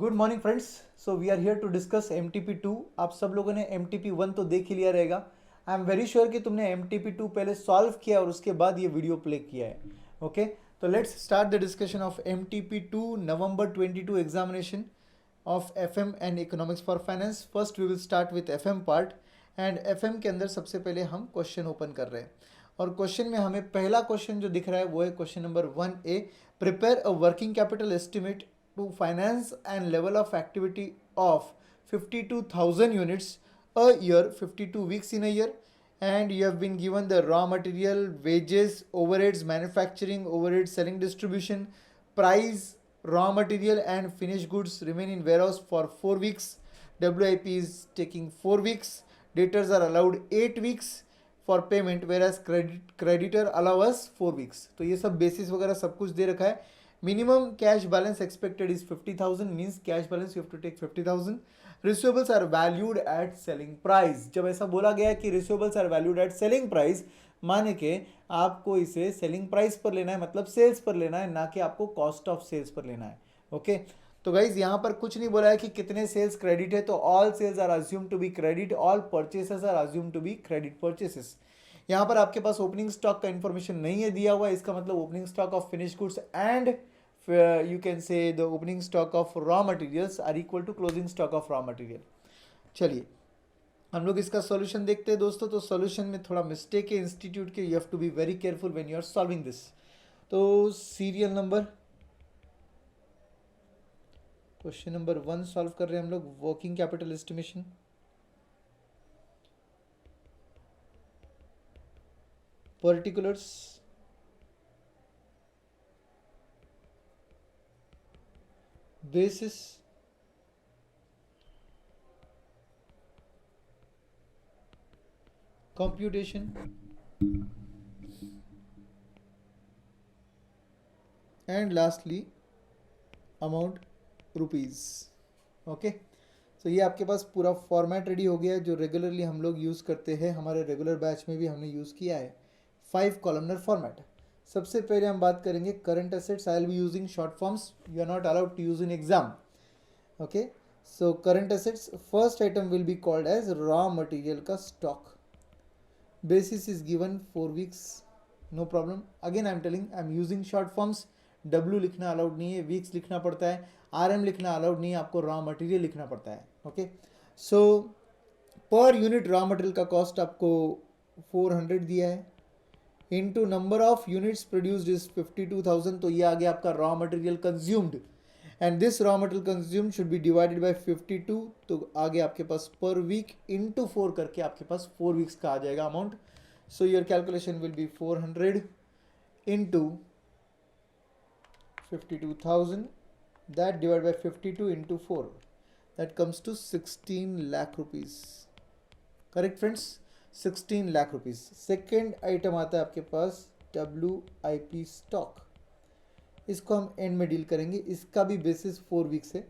Good morning friends. So we are here to discuss MTP2। आप सब लोगों ने MTP1 तो देख ही लिया रहेगा। आई एम वेरी श्योर कि तुमने MTP2 पहले सॉल्व किया और उसके बाद ये वीडियो प्ले किया है। ओके, तो let's start the discussion of MTP2 November 22 examination of FM and economics for finance. First we will start with FM part and FM के अंदर सबसे पहले हम क्वेश्चन ओपन कर रहे हैं और क्वेश्चन में हमें पहला क्वेश्चन जो दिख रहा है वो है question number 1A। Prepare a working capital estimate to finance and level of activity of 52,000 units a year, 52 weeks in a year, and you have been given the raw material, wages, overheads, manufacturing overheads, selling, distribution, price, raw material and finished goods remain in warehouse for 4 weeks. WIP is taking 4 weeks. Debtors are allowed 8 weeks for payment, whereas creditor allow us 4 weeks. तो ये सब basis वगैरह सब कुछ दे रखा है। Minimum cash balance expected is 50,000, means cash balance you have to take 50,000. Receivables are valued at selling price. जब ऐसा बोला गया कि receivables are valued at selling price, माने के आपको इसे selling price पर लेना है, मतलब sales पर लेना है, ना कि आपको cost of sales पर लेना है। ओके, तो गाइज यहाँ पर कुछ नहीं बोला है कि कितने सेल्स क्रेडिट है, तो all sales are assume to be credit, all purchases are assume to be credit purchases. यहाँ पर आपके पास ओपनिंग स्टॉक का इंफॉर्मेशन नहीं है दिया हुआ, इसका मतलब opening stock of finish goods and you can say the opening stock of raw materials are equal to closing stock of raw material. चलिए हम लोग इसका सॉल्यूशन देखते हैं दोस्तों। तो सॉल्यूशन में थोड़ा मिस्टेक है इंस्टीट्यूट के, you have to be very careful when you are solving this. तो serial number question number 1 solve कर रहे हैं हम लोग, working capital estimation. Particulars, basis, computation and lastly amount rupees। Okay, तो ये आपके पास पूरा फॉर्मेट रेडी हो गया है जो रेगुलरली हम लोग यूज़ करते हैं, हमारे रेगुलर बैच में भी हमने यूज़ किया है 5 कॉलमनर फॉर्मेट। सबसे पहले हम बात करेंगे current assets. I will be using short forms, you are not allowed to use in exam. Okay, so current assets, first item will be called as raw material का stock. Basis is given 4 weeks, no problem. Again I am telling, I am using short forms. W लिखना allowed नहीं है, weeks लिखना पड़ता है, RM लिखना allowed नहीं है, आपको रॉ मटेरियल लिखना पड़ता है। ओके, सो पर यूनिट रॉ मटेरियल का कॉस्ट आपको 400 दिया है, into number of units produced is 52,000, तो ये आ गया आपका raw material consumed and this raw material consumed should be divided by 52, तो आगे आपके पास पर वीक इनटू 4 करके आपके पास 4 वीक्स का आ जाएगा amount. So your calculation will be 400 into 52,000 that divided by 52 into 4, that comes to 16 lakh rupees। Correct friends, 16 lakh rupees. Second item आता है आपके पास WIP स्टॉक, इसको हम एंड में डील करेंगे, इसका भी बेसिस 4 वीक्स है।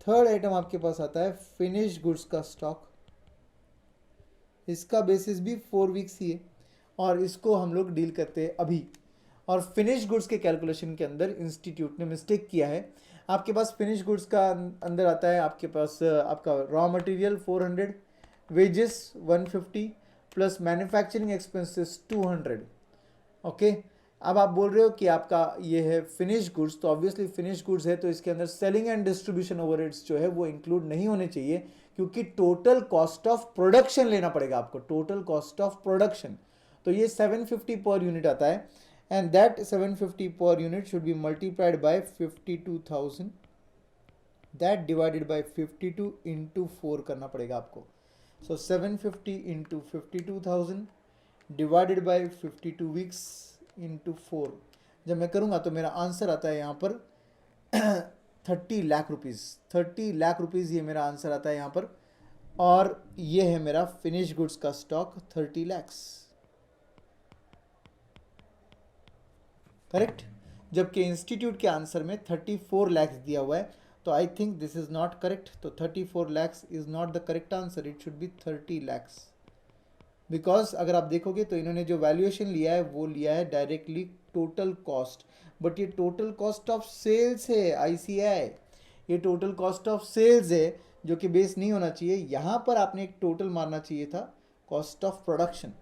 थर्ड आइटम आपके पास आता है फिनिश गुड्स का स्टॉक, इसका बेसिस भी 4 वीक्स ही है और इसको हम लोग डील करते हैं अभी। और फिनिश गुड्स के कैलकुलेशन के अंदर इंस्टीट्यूट ने मिस्टेक किया है। आपके पास फिनिश गुड्स का अंदर आता है आपके पास आपका raw material 400, wages 150 plus manufacturing expenses 200। Okay, अब आप बोल रहे हो कि आपका ये है फिनिश गुड्स, तो ऑब्वियसली फिनिश गुड्स है तो इसके अंदर सेलिंग एंड डिस्ट्रीब्यूशन ओवरहेड्स जो है वो इंक्लूड नहीं होने चाहिए, क्योंकि टोटल कॉस्ट ऑफ प्रोडक्शन लेना पड़ेगा आपको, टोटल कॉस्ट ऑफ प्रोडक्शन। तो ये 750 पर यूनिट आता है and that 750 per unit should be multiplied by 52,000, that divided by 52 into 4 करना पड़ेगा आपको। so 750 into 52,000 divided by 52 weeks into 4, जब मैं करूँगा तो मेरा आंसर आता है यहाँ पर 30 लाख रुपीज़। 30 लाख रुपीज़ ये मेरा आंसर आता है यहाँ पर, और ये है मेरा फिनिश गुड्स का स्टॉक 30 लैक्स। करेक्ट, जबकि इंस्टीट्यूट के आंसर में 34 लैक्स दिया हुआ है, तो I think this is not correct. तो 34 lakhs is not the correct answer, it should be 30 lakhs, because अगर आप देखोगे तो इन्होंने जो वैल्यूएशन लिया है वो लिया है डायरेक्टली टोटल कॉस्ट, बट ये टोटल कॉस्ट ऑफ सेल्स है ICI, ये टोटल कॉस्ट ऑफ सेल्स है जो कि बेस नहीं होना चाहिए। यहाँ पर आपने एक टोटल मारना चाहिए था कॉस्ट ऑफ प्रोडक्शन,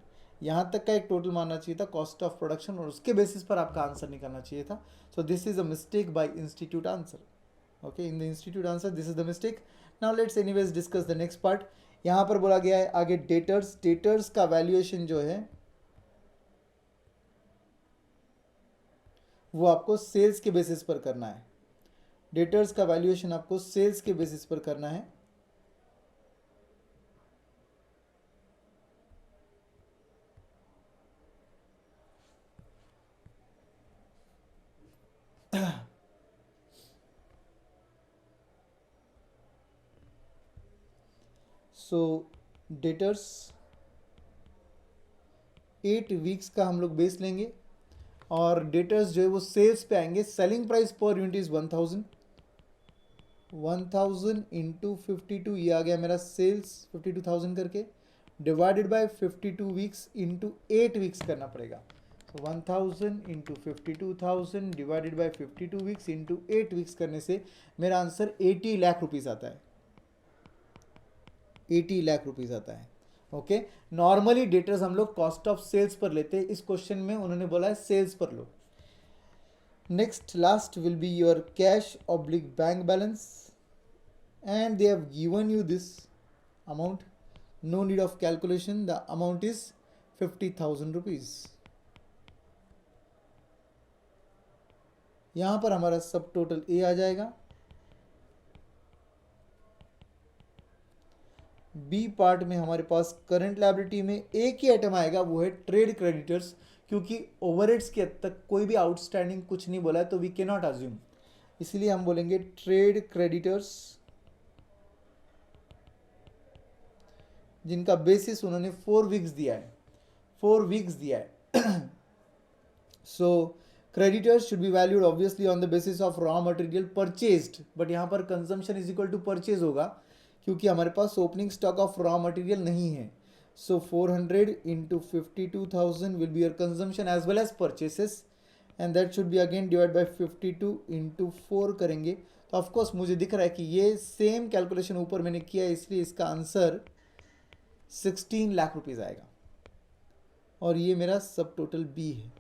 यहाँ तक का एक टोटल मारना चाहिए था कॉस्ट ऑफ प्रोडक्शन, और उसके बेसिस पर आपका आंसर निकालना चाहिए था। सो this is a mistake by institute answer. Okay, in the institute answer this is the mistake. Now let's anyways discuss the next part. यहाँ पर बोला गया है आगे डेटर्स, डेटर्स का वैल्यूएशन जो है वो आपको सेल्स के बेसिस पर करना है। डेटर्स का वैल्यूएशन आपको सेल्स के बेसिस पर करना है। सो डेटर्स 8 वीक्स का हम लोग बेस लेंगे, और डेटर्स जो है वो सेल्स पे आएंगे। Selling price per unit is 1000 into 52, ये आ गया मेरा सेल्स 52,000 करके, divided by 52 weeks into 8 weeks करना पड़ेगा। तो 1000 into 52,000 divided by 52 weeks into 8 weeks करने से मेरा आंसर 80 लाख रुपीज़ आता है। 80 लाख रुपीज़ आता है। ओके, नॉर्मली डेटर्स हम लोग कॉस्ट ऑफ सेल्स पर लेते हैं, इस क्वेश्चन में उन्होंने बोला है सेल्स पर लो। Next last will be your cash oblique bank balance, and they have given you this amount, no need of calculation, the amount is 50,000 rupees. यहाँ पर हमारा सब टोटल ए आ जाएगा। बी पार्ट में हमारे पास करंट लायबिलिटी में एक ही आइटम आएगा, वो है ट्रेड क्रेडिटर्स, क्योंकि ओवरहेड्स के हद तक कोई भी आउटस्टैंडिंग कुछ नहीं बोला है तो वी कैन नॉट अज्यूम, इसलिए हम बोलेंगे ट्रेड क्रेडिटर्स, जिनका बेसिस उन्होंने 4 वीक्स दिया है, 4 वीक्स दिया है। So creditors should be valued obviously on the basis of raw material purchased, but यहाँ पर consumption is equal to purchase होगा क्योंकि हमारे पास opening stock of raw material नहीं है। So 400 into 52,000 will be your consumption as well as purchases, and that should be again divide by 52 into 4 करेंगे। तो ऑफकोर्स मुझे दिख रहा है कि ये सेम कैलकुलेशन ऊपर मैंने किया है, इसलिए इसका आंसर 16 लाख रुपीज़ आएगा, और ये मेरा सब टोटल बी है।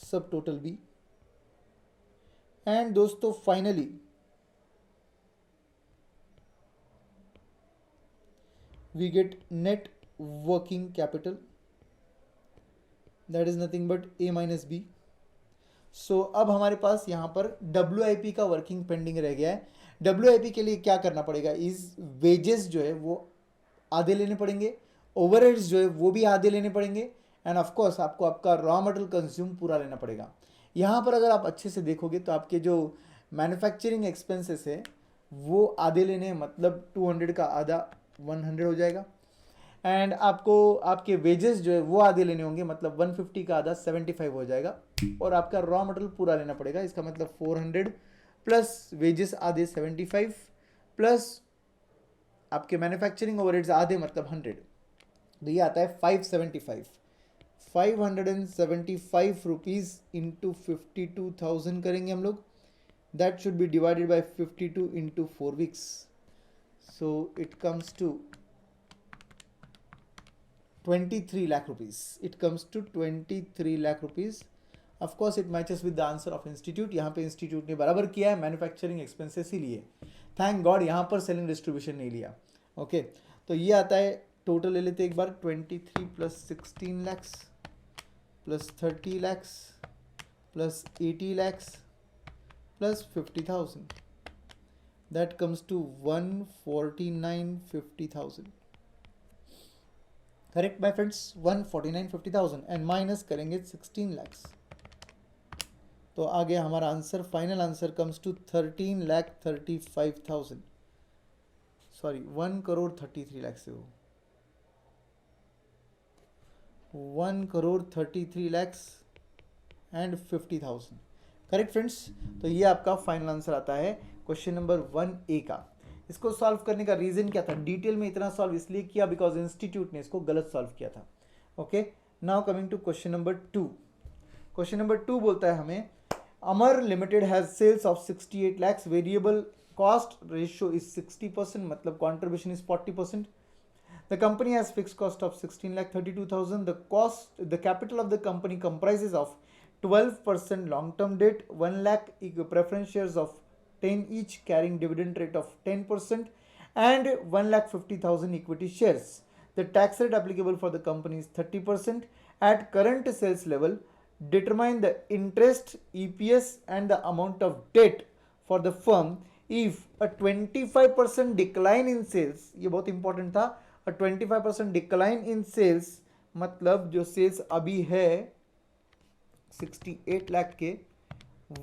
सब टोटल बी। एंड दोस्तों finally we get net working capital, that is nothing but A minus B. So अब हमारे पास यहाँ पर WIP का वर्किंग पेंडिंग रह गया है। WIP के लिए क्या करना पड़ेगा, इस वेजेस जो है वो आधे लेने पड़ेंगे, ओवरहेड्स जो है वो भी आधे लेने पड़ेंगे, एंड ऑफ कोर्स आपको आपका रॉ मटेरियल कंज्यूम पूरा लेना पड़ेगा। यहाँ पर अगर आप अच्छे से देखोगे तो आपके जो मैन्युफैक्चरिंग एक्सपेंसेस है वो आधे लेने हैं, मतलब 200 का आधा 100 हो जाएगा, एंड आपको आपके वेजेस जो है वो आधे लेने होंगे, मतलब 150 का आधा 75 हो जाएगा, और आपका रॉ मटेरियल पूरा लेना पड़ेगा। इसका मतलब 400 प्लस वेजेस आधे 75 प्लस आपके मैन्युफैक्चरिंग ओवरहेड्स आधे मतलब 100, तो ये आता है 575 रुपीज़ इंटू 52,000 करेंगे हम लोग, that should be divided by 52 into 4 weeks, so it comes to 23 lakh rupees. It comes to 23 lakh rupees. Of course it matches with the answer of institute. यहाँ पे इंस्टीट्यूट ने बराबर किया है, मैन्युफैक्चरिंग एक्सपेंसेस ही लिए, थैंक गॉड यहाँ पर selling distribution नहीं लिया। ओके, तो ये आता है टोटल ले लेते एक बार, 23 plus 16 lakhs plus 30 lakhs plus 80 lakhs plus 50,000, that comes to 149,50,000। Correct my friends, 149,50,000 and minus करेंगे 16 लैक्स, तो आ गया हमारा answer. Final answer comes to 13,35,000, sorry 1,33 lakh से हो 1,33 लाख एंड 50,000। करेक्ट फ्रेंड्स, तो ये आपका फाइनल आंसर आता है क्वेश्चन नंबर 1A का। इसको सॉल्व करने का रीज़न क्या था, डिटेल में इतना सॉल्व इसलिए किया बिकॉज इंस्टीट्यूट ने इसको गलत सॉल्व किया था। Okay, now coming to question number 2. Question number 2 बोलता है हमें Amar limited has sales of 68 lakhs, variable cost ratio is 60%, मतलब contribution is 40%. The company has fixed cost of 16,32,000. The capital of the company comprises of 12% long-term debt, 1 lakh preference shares of 10 each carrying dividend rate of 10%, and 1,50,000 equity shares. The tax rate applicable for the company is 30%. At current sales level, determine the interest, EPS, and the amount of debt for the firm if a 25% decline in sales, ये बहुत important था, a 25% decline in sales मतलब जो sales अभी है 68 लाख के,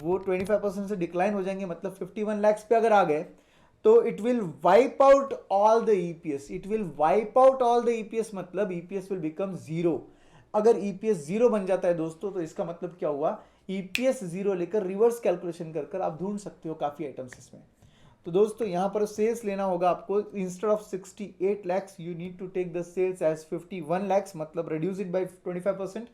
वो 25% से डिक्लाइन हो जाएंगे, मतलब 51 lakhs पे अगर आ गए तो it will wipe out all the EPS. It will wipe out all the EPS मतलब ईपीएस विल बिकम जीरो. अगर ईपीएस जीरो बन जाता है दोस्तों तो इसका मतलब क्या हुआ, ईपीएस जीरो लेकर रिवर्स कैलकुलेशन कर आप ढूंढ सकते हो काफी आइटम्स इसमें. तो दोस्तों यहां पर सेल्स लेना होगा आपको. Instead of 68 lakhs you need to take the sales as 51 lakhs, मतलब reduce it by 25%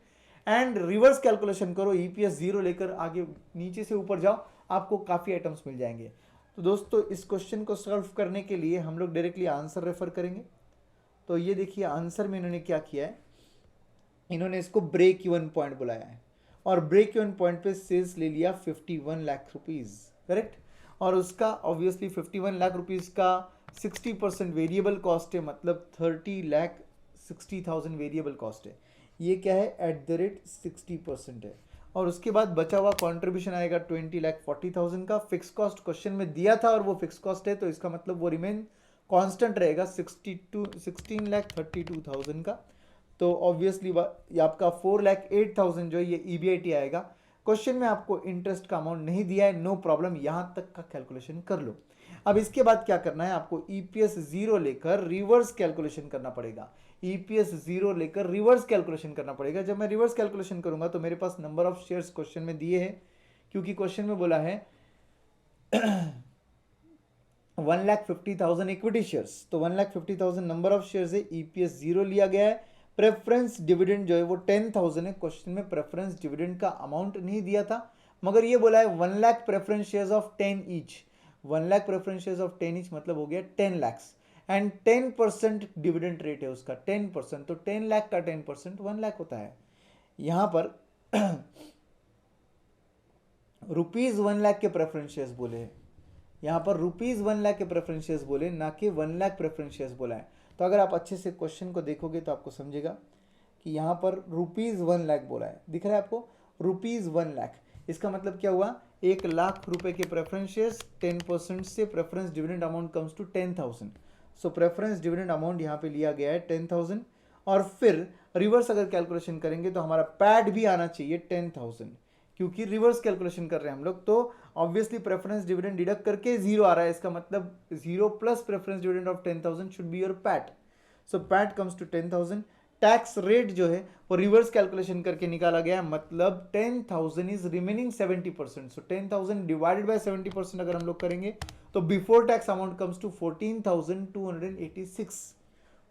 and reverse calculation करो. ईपीएस जीरो लेकर आगे नीचे से ऊपर जाओ, आपको काफी आइटम्स मिल जाएंगे. तो दोस्तों इस क्वेश्चन को सॉल्व करने के लिए हम लोग डायरेक्टली आंसर रेफर करेंगे. तो ये देखिए आंसर में इन्होंने क्या किया है, इन्होंने इसको ब्रेक इवन पॉइंट बुलाया है और ब्रेक इवन पॉइंट पे सेल्स ले लिया 51 लाख रुपीज, करेक्ट. और उसका ऑब्वियसली 51 लाख रुपीज का 60% वेरिएबल कॉस्ट है, मतलब 30,60,000 वेरिएबल कॉस्ट है. ये क्या है, एट द रेट 60% है. और उसके बाद बचा हुआ कंट्रीब्यूशन आएगा 20,40,000 का. फिक्स कॉस्ट क्वेश्चन में दिया था और वो फिक्स कॉस्ट है, तो इसका मतलब वो रिमेन कांस्टेंट रहेगा 16,32,000 का. तो ऑब्वियसली ये आपका 4,08,000 जो ये ईबीआईटी आएगा. क्वेश्चन में आपको इंटरेस्ट का अमाउंट नहीं दिया है, नो प्रॉब्लम, यहां तक का कैलकुलेशन कर लो. अब इसके बाद क्या करना है, आपको ईपीएस जीरो लेकर रिवर्स कैलकुलेशन करना पड़ेगा. ईपीएस जीरो लेकर रिवर्स कैलकुलेशन करना पड़ेगा. जब मैं रिवर्स कैलकुलेशन करूंगा तो मेरे पास नंबर ऑफ शेयर्स क्वेश्चन में दिए हैं, क्योंकि क्वेश्चन में बोला है 1,50,000 इक्विटी शेयर्स. तो 1,50,000 नंबर ऑफ शेयर्स है, ईपीएस जीरो लिया गया है. प्रेफरेंस डिविडेंड जो है वो 10,000 है. क्वेश्चन में प्रेफरेंस डिविडेंड का अमाउंट नहीं दिया था, मगर ये बोला है 1 lakh preference shares of 10 each. 1 lakh preference shares of 10 each मतलब हो गया 10 lakhs एंड 10% डिविडेंड रेट है उसका 10%. तो 10 लाख का 10% 1 लाख होता है. यहां पर रुपीज 1 लाख के प्रेफरेंस शेयर्स बोले हैं, यहां पर रुपीज 1 लाख के प्रेफरेंस शेयर्स बोले, ना कि 1 लाख प्रेफरेंस शेयर्स बोला है. तो अगर आप अच्छे से क्वेश्चन को देखोगे तो आपको समझेगा कि यहाँ पर रुपीज़ 1 लाख बोला है, दिख रहा है आपको, रुपीज़ 1 लाख. इसका मतलब क्या हुआ, 1 लाख रुपए के प्रेफरेंस शेयर्स, 10% से preference dividend amount comes to 10,000. So preference dividend amount यहाँ पे लिया गया है 10,000. और फिर रिवर्स अगर कैलकुलेशन करेंगे तो हमारा पैड भी आना चाहिए 10,000, क्योंकि रिवर्स कैलकुलेशन कर रहे हैं हम लोग. तो ऑब्वियसली प्रेफरेंस डिविडेंड डिडक्ट करके जीरो आ रहा है, इसका मतलब zero plus preference dividend of 10,000 should be your PAT. So PAT comes to 10,000. Tax rate जो है वो रिवर्स कैलकुलेशन करके निकाला गया, मतलब 10,000 is remaining 70%. So 10,000 divided by 70% अगर हम लोग करेंगे तो before tax amount comes to 14,286.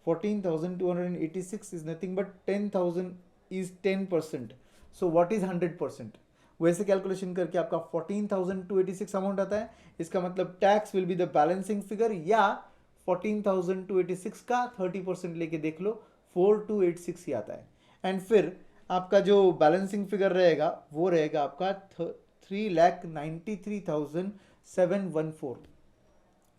14,286 is nothing but 10,000 is 10%. So what is 100%? वैसे कैलकुलेशन करके आपका 14,286 अमाउंट आता है. इसका मतलब tax will be the balancing figure, या 14,286 का 30% लेके देख लो, 4,286 ही आता है. एंड फिर आपका जो बैलेंसिंग फिगर रहेगा वो रहेगा आपका 3,93,714.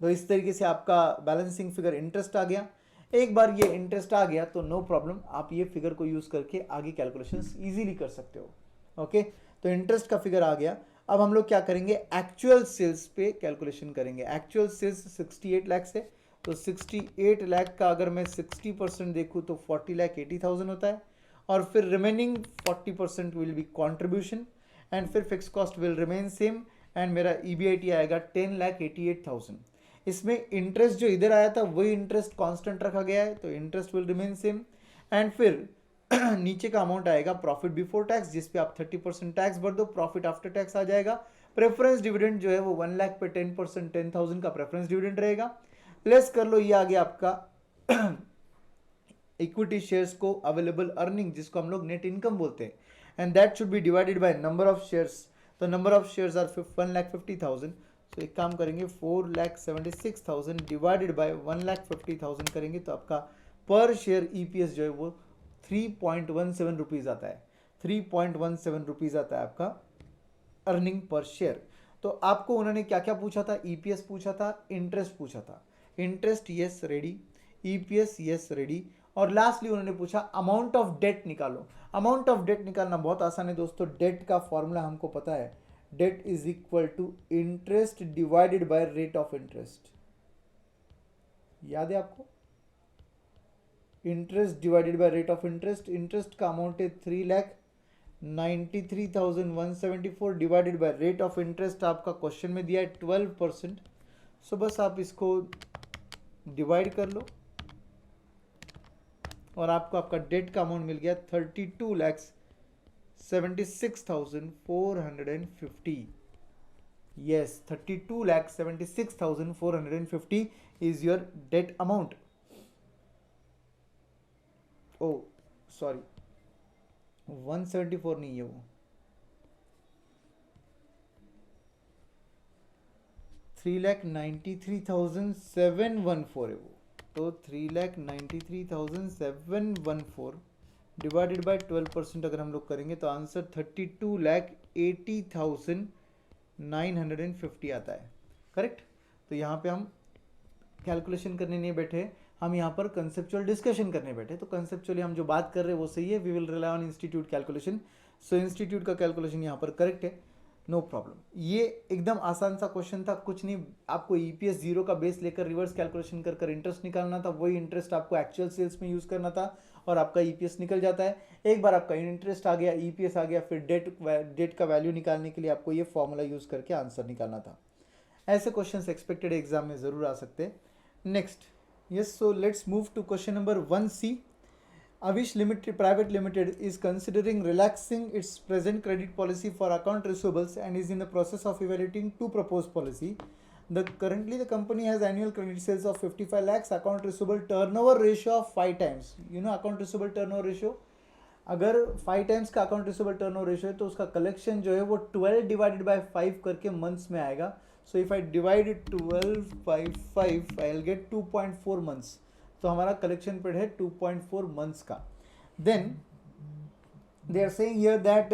तो इस तरीके से आपका बैलेंसिंग फिगर इंटरेस्ट आ गया. एक बार ये इंटरेस्ट आ गया तो नो प्रॉब्लम, आप ये फिगर को यूज करके आगे कैलकुलेशंस इजीली कर सकते हो. ओके, तो इंटरेस्ट का फिगर आ गया. अब हम लोग क्या करेंगे, एक्चुअल सेल्स पे कैलकुलेशन करेंगे. एक्चुअल सेल्स 68 लाख है, तो 68 लाख का अगर मैं 60% देखूँ तो 40,80,000 होता है. और फिर remaining 40% will be contribution and फिर fix cost will remain same and मेरा ईबीआईटी आएगा 10,88,000. इसमें इंटरेस्ट जो इधर आया था वही इंटरेस्ट कांस्टेंट रखा गया है, तो interest will remain same. And फिर नीचे का अमाउंट आएगा प्रॉफिट बिफोर टैक्स, जिसपे आप 30% टैक्स भर दो, प्रॉफिट आफ्टर टैक्स आ जाएगा. प्रेफरेंस डिविडेंड जो है वो 1 लाख पे 10% 10,000 का प्रेफरेंस डिविडेंड रहेगा. लेस कर लो, ये आ गया आपका इक्विटी शेयर्स को अवेलेबल अर्निंग, जिसको हम लोग नेट इनकम बोलते हैं, and that should be divided by number of shares. तो नंबर ऑफ शेयर्स आर 1,50,000. तो एक काम करेंगे 4,76,000 डिवाइडेड बाय 1,50,000 करेंगे तो आपका पर शेयर ईपीएस जो है वो 3.17 रुपीज़ आता है. 3.17 रुपीज़ आता है आपका अर्निंग पर शेयर. तो आपको उन्होंने क्या क्या पूछा था? ईपीएस पूछा था, इंटरेस्ट पूछा था. Interest yes ready, EPS yes ready, और लास्टली उन्होंने पूछा अमाउंट ऑफ डेट निकालो. अमाउंट ऑफ डेट निकालना बहुत आसान है दोस्तों. डेट का फॉर्मूला हमको पता है. Debt is equal to interest divided by rate of interest. याद है आपको? Interest divided by rate of interest. Interest का अमाउंट है 3,93,174 divided by rate of interest. आपका क्वेश्चन में दिया है 12%. सो बस आप इसको डिवाइड कर लो और आपको आपका डेट का अमाउंट मिल गया 32,76,450. Yes, 32,76,450 is your debt amount. Oh sorry, 174 नहीं है वो, 3,93,714 है वो. तो 3,93,714 डिवाइडेड बाय 12% अगर हम लोग करेंगे तो आंसर 32,80,950 आता है. करेक्ट. तो यहाँ पे हम कैलकुलेशन करने नहीं बैठे, हम यहाँ पर कंसेप्चुअल डिस्कशन करने बैठे. तो कंसेप्चुअली हम जो बात कर रहे हैं वो सही है. We will rely on institute calculation. So institute का कैलकुलेशन यहाँ पर करेक्ट है, नो प्रॉब्लम. ये एकदम आसान सा क्वेश्चन था, कुछ नहीं. आपको ईपीएस जीरो का बेस लेकर रिवर्स कैलकुलेशन कर कर इंटरेस्ट निकालना था. वही इंटरेस्ट आपको एक्चुअल सेल्स में यूज़ करना था और आपका ईपीएस निकल जाता है. एक बार आपका इंटरेस्ट आ गया, ईपीएस आ गया, फिर डेट का वैल्यू निकालने के लिए आपको ये फॉर्मूला यूज़ करके आंसर निकालना था. ऐसे क्वेश्चन एक्सपेक्टेड एग्जाम में ज़रूर आ सकते हैं. Next, yes, so let's move to question number 1C. Avish Limited Private Limited is considering relaxing its present credit policy for account receivables and is in the process of evaluating two proposed policy. Currently the company has annual credit sales of 55 lakhs, account receivable turnover ratio of 5 times. You know account receivable turnover ratio, अगर 5 times का account receivable turnover ratio है तो उसका collection जो है वो 12 divided by 5 करके months में आएगा. So if I divide 12 by 5 I will get 2.4 months. तो हमारा कलेक्शन पीरियड है 2.4 मंथ्स का. Then they are saying here that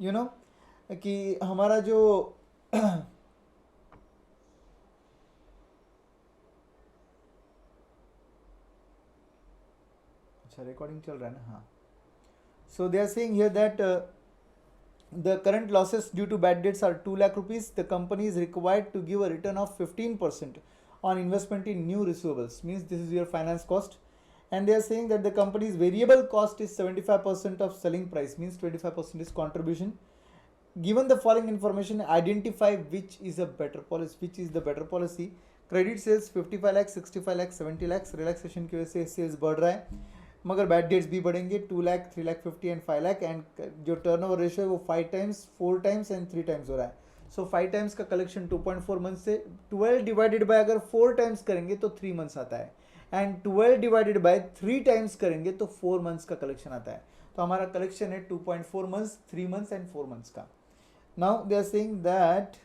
you know कि हमारा जो अच्छा रिकॉर्डिंग चल रहा है ना? हाँ. So they are saying here that the current losses due to bad debts are 2 lakh rupees. The company is required to give a return of 15% on investment in new receivables. Means this is your finance cost. And they are saying that the company's variable cost is 75% of selling price. Means 25% is contribution. Given the following information, identify which is a better policy. Which is the better policy? Credit sales 55 lakhs, 65 lakhs, 70 lakhs. Relaxation की वजह से sales बढ़ रहा है, मगर bad debts भी बढ़ेंगे 2 lakh, 3 lakh 50 and 5 lakh. And जो टर्नओवर रेशियो है वो 5 टाइम्स, 4 टाइम्स एंड 3 टाइम्स हो रहा है. सो 5 टाइम्स का कलेक्शन 2.4 मंथ से 12 डिवाइडेड बाय अगर 4 टाइम्स करेंगे तो 3 मंथ्स आता है, एंड 12 डिवाइडेड बाय 3 टाइम्स करेंगे तो 4 मंथ्स का कलेक्शन आता है. तो हमारा कलेक्शन है 2.4 मंथ्स, 3 मंथ्स एंड 4 मंथ्स का. Now they are saying that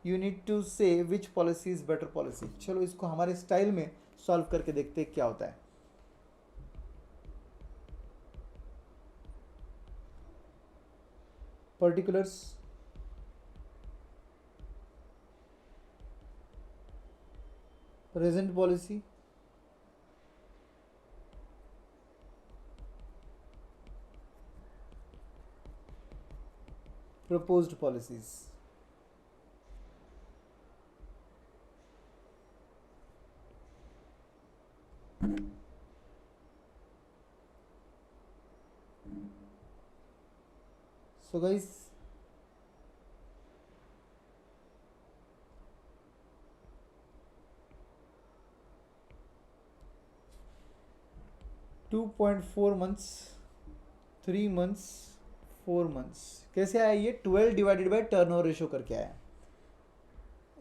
you need to say which policy is better policy. चलो इसको हमारे स्टाइल में सॉल्व करके देखते हैं क्या होता है. particulars, present policy, proposed policies. So guys, $2.4 months, 3 months, 4 months कैसे आया? ये 12 डिवाइडेड बाय टर्नओवर रेशियो करके आया.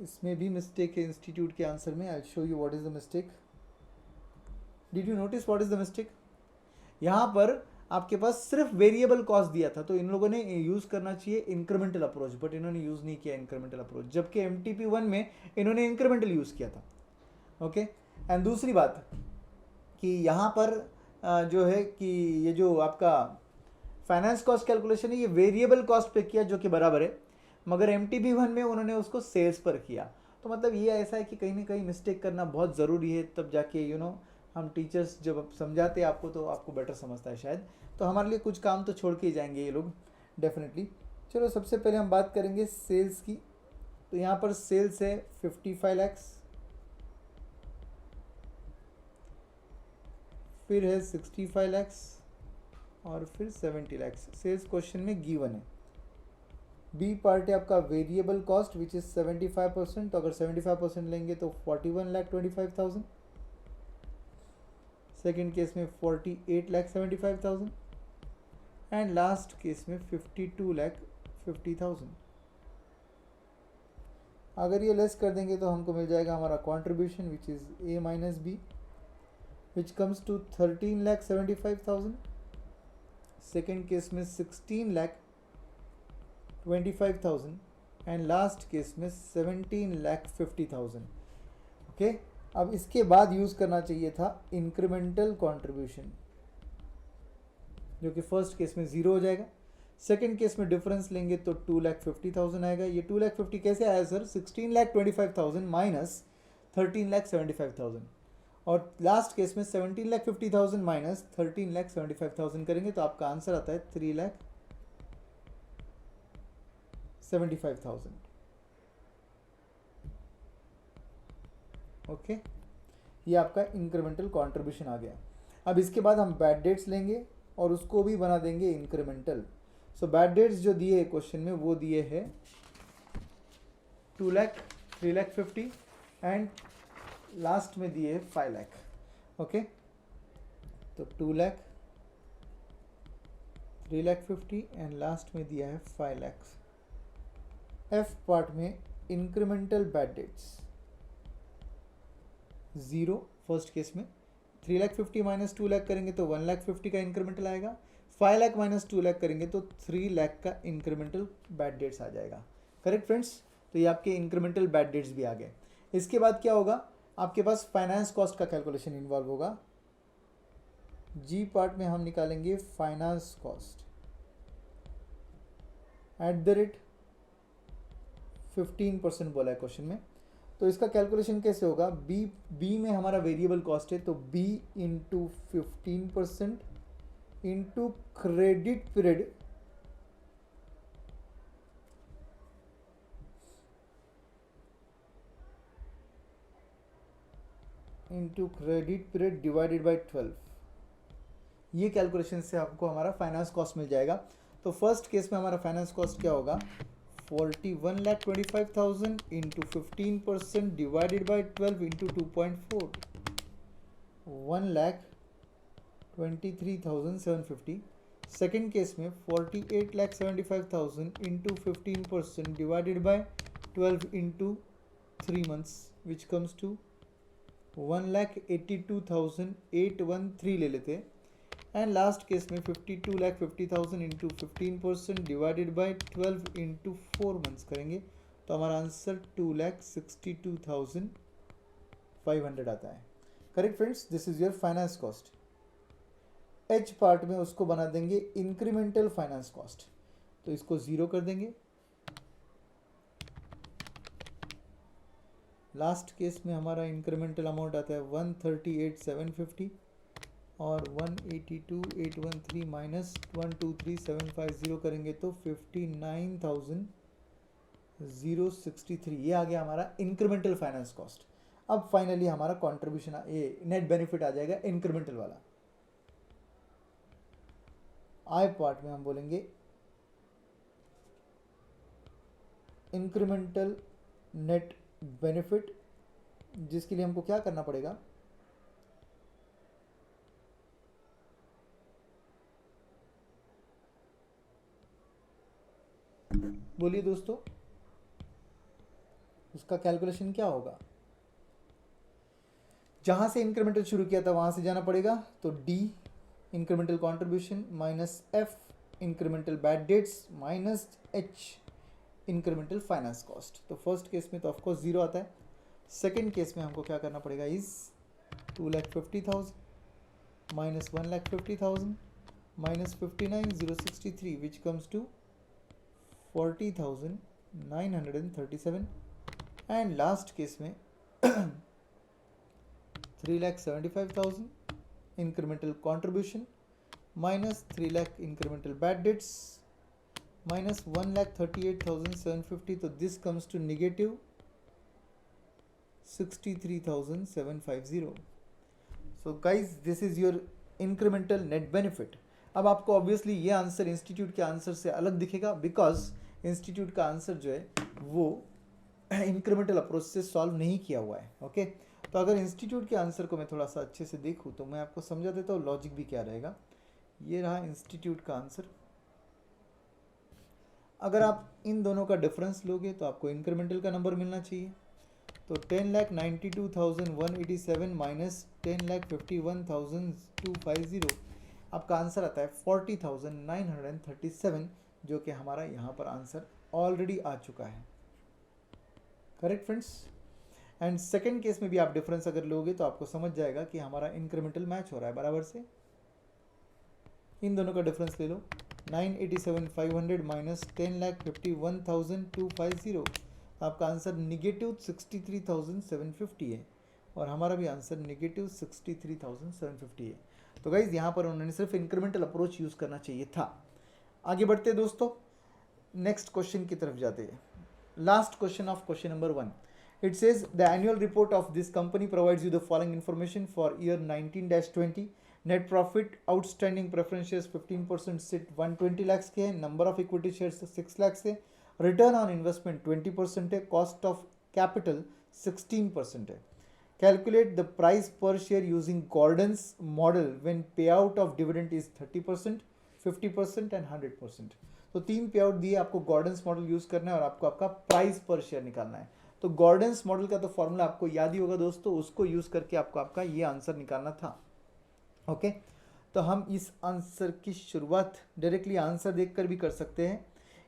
इसमें भी मिस्टेक है इंस्टीट्यूट के आंसर में. I show you what is the mistake. Did you notice what is the mistake? यहाँ पर आपके पास सिर्फ वेरिएबल कॉस्ट दिया था, तो इन लोगों ने यूज़ करना चाहिए इंक्रीमेंटल अप्रोच, बट इन्होंने यूज़ नहीं किया इंक्रीमेंटल अप्रोच, जबकि MTP1 में इन्होंने इंक्रीमेंटल यूज़ किया था। ओके, एंड दूसरी बात कि यहाँ पर जो है कि ये जो आपका फाइनेंस कॉस्ट कैलकुलेशन है ये वेरिएबल कॉस्ट पे किया, जो कि बराबर है, मगर MTP1 में उन्होंने उसको सेल्स पर किया। तो मतलब ये ऐसा है कि कहीं ना कहीं मिस्टेक करना बहुत ज़रूरी है, तब जाके हम टीचर्स जब समझाते हैं आपको तो आपको बेटर समझता है शायद। तो हमारे लिए कुछ काम तो छोड़ के ही जाएंगे ये लोग डेफिनेटली। चलो सबसे पहले हम बात करेंगे सेल्स की। तो यहाँ पर सेल्स है 55 लैक्स, फिर है 65 लैक्स और फिर 70 लैक्स। सेल्स क्वेश्चन में गिवन है। बी पार्ट है आपका वेरिएबल कॉस्ट विच इज़ 75%, तो अगर 75% लेंगे तो 41,25,000। सेकेंड केस में 48,75,000 एंड लास्ट केस में 52,50,000। अगर ये लेस कर देंगे तो हमको मिल जाएगा हमारा contribution which is A minus B which comes to 13,75,000। Second case में 16,25,000 एंड लास्ट केस में 17,50,000। ओके, अब इसके बाद यूज़ करना चाहिए था इंक्रीमेंटल कंट्रीब्यूशन, जो कि फर्स्ट केस में 0 हो जाएगा। सेकेंड केस में डिफरेंस लेंगे तो 2,50,000 आएगा। ये 2,50,000 कैसे आया सर? 16,25,000 माइनस 13,75,000, और लास्ट केस में 17,50,000 माइनस 13,75,000 करेंगे तो आपका आंसर आता है 3,75,000। ओके, ये आपका इंक्रीमेंटल कंट्रीब्यूशन आ गया। अब इसके बाद हम बैड डेट्स लेंगे और उसको भी बना देंगे इंक्रीमेंटल। सो बैड डेट्स जो दिए क्वेश्चन में वो दिए है 2 लाख, 3,50,000 एंड लास्ट में दिए 5 लाख। ओके, तो 2 लाख, 3,50,000 एंड लास्ट में दिया है 5 लाख। एफ पार्ट में incremental bad debts 0 first case में, 3,50,000 माइनस 2 लाख करेंगे तो 1,50,000 का इंक्रीमेंटल आएगा, 5 लाख माइनस 2 लाख करेंगे तो 3 लाख का इंक्रीमेंटल बैड डेट्स आ जाएगा। Correct friends? तो ये आपके इंक्रीमेंटल बैड डेट्स भी आ गए। इसके बाद क्या होगा, आपके पास फाइनेंस कॉस्ट का कैलकुलेशन इन्वॉल्व होगा। जी पार्ट में हम निकालेंगे फाइनेंस कॉस्ट @ 15% बोला है क्वेश्चन में। तो इसका कैलकुलेशन कैसे होगा? बी में हमारा वेरिएबल कॉस्ट है, तो B into 15% into credit period divided by 12। ये कैलकुलेशन से आपको हमारा फाइनेंस कॉस्ट मिल जाएगा। तो फर्स्ट केस में हमारा फाइनेंस कॉस्ट क्या होगा? 41,25,000 into 15% divided by 12 into 2.4, 1,23,750। Second case में 48,75,000 into 15% divided by 12 into 3 months which comes to 1,82,813 ले लेते हैं। एंड लास्ट केस में 52,50,000 into 15% divided by 12 into 4 months करेंगे तो हमारा आंसर 2,62,500 आता है। Correct friends? This is your finance cost. H part में उसको बना देंगे इंक्रीमेंटल फाइनेंस कॉस्ट, तो इसको 0 कर देंगे। लास्ट केस में हमारा इंक्रीमेंटल अमाउंट आता है 138,750 और 182,813 माइनस 123,750 करेंगे तो 59,063। ये आ गया हमारा इंक्रीमेंटल फाइनेंस कॉस्ट। अब फाइनली हमारा कंट्रीब्यूशन नेट बेनिफिट आ जाएगा इंक्रीमेंटल वाला। आई पार्ट में हम बोलेंगे इंक्रीमेंटल नेट बेनिफिट, जिसके लिए हमको क्या करना पड़ेगा? बोलिए दोस्तों, उसका कैलकुलेशन क्या होगा? जहां से इंक्रीमेंटल शुरू किया था वहां से जाना पड़ेगा, तो D incremental contribution minus F incremental bad debts minus H incremental finance cost. तो फर्स्ट केस में तो ऑफकोर्स जीरो आता है. सेकेंड केस में हमको क्या करना पड़ेगा is 2,50,000 minus 1,50,000 minus 59,063 which comes to 40,937 and last case में 3,75,000 incremental contribution minus 3 lakh incremental bad debts minus 1,38,750. So this comes to negative 63,750. So guys, this is your incremental net benefit. अब आपको obviously ये answer institute के answer से अलग दिखेगा because institute का answer जो है वो इंक्रीमेंटल अप्रोच से सॉल्व नहीं किया हुआ है. ओके तो अगर इंस्टीट्यूट के आंसर को मैं थोड़ा सा अच्छे से देखूँ तो मैं आपको समझा देता हूँ लॉजिक भी क्या रहेगा. ये रहा इंस्टीट्यूट का आंसर. अगर आप इन दोनों का डिफरेंस लोगे तो आपको इंक्रीमेंटल का नंबर मिलना चाहिए. तो 10,92,187 माइनस 10,51,250 आपका आंसर आता है 40,937 जो कि हमारा यहाँ पर आंसर ऑलरेडी आ चुका है. Correct friends. And second case में भी आप डिफरेंस अगर लोगे तो आपको समझ जाएगा कि हमारा इंक्रीमेंटल मैच हो रहा है बराबर से. इन दोनों का डिफरेंस ले लो. 987,500 माइनस 10,51,250 आपका आंसर निगेटिव 63,750 है और हमारा भी आंसर निगेटिव 63,750 है. तो गाइज यहाँ पर उन्होंने सिर्फ इंक्रीमेंटल अप्रोच यूज़ करना चाहिए था. आगे बढ़ते हैं दोस्तों, नेक्स्ट क्वेश्चन की तरफ जाते हैं. Last question of question number 1. It says the annual report of this company provides you the following information for year 19-20. Net profit outstanding preference shares 15% से 120 लाख के हैं. Number of equity shares 6 lakh से. Return on investment 20% है. Cost of capital 16% है. Calculate the price per share using Gordon's model when pay out of dividend is 30%, 50% and 100%. तो 3 पे out दिए आपको. गॉर्डन्स मॉडल यूज करना है और आपको आपका प्राइस पर शेयर निकालना है. तो गॉर्डन्स मॉडल का तो फॉर्मूला आपको याद ही होगा दोस्तों, उसको यूज करके आपको आपका ये आंसर निकालना था. ओके तो हम इस आंसर की शुरुआत डायरेक्टली आंसर देखकर भी कर सकते हैं.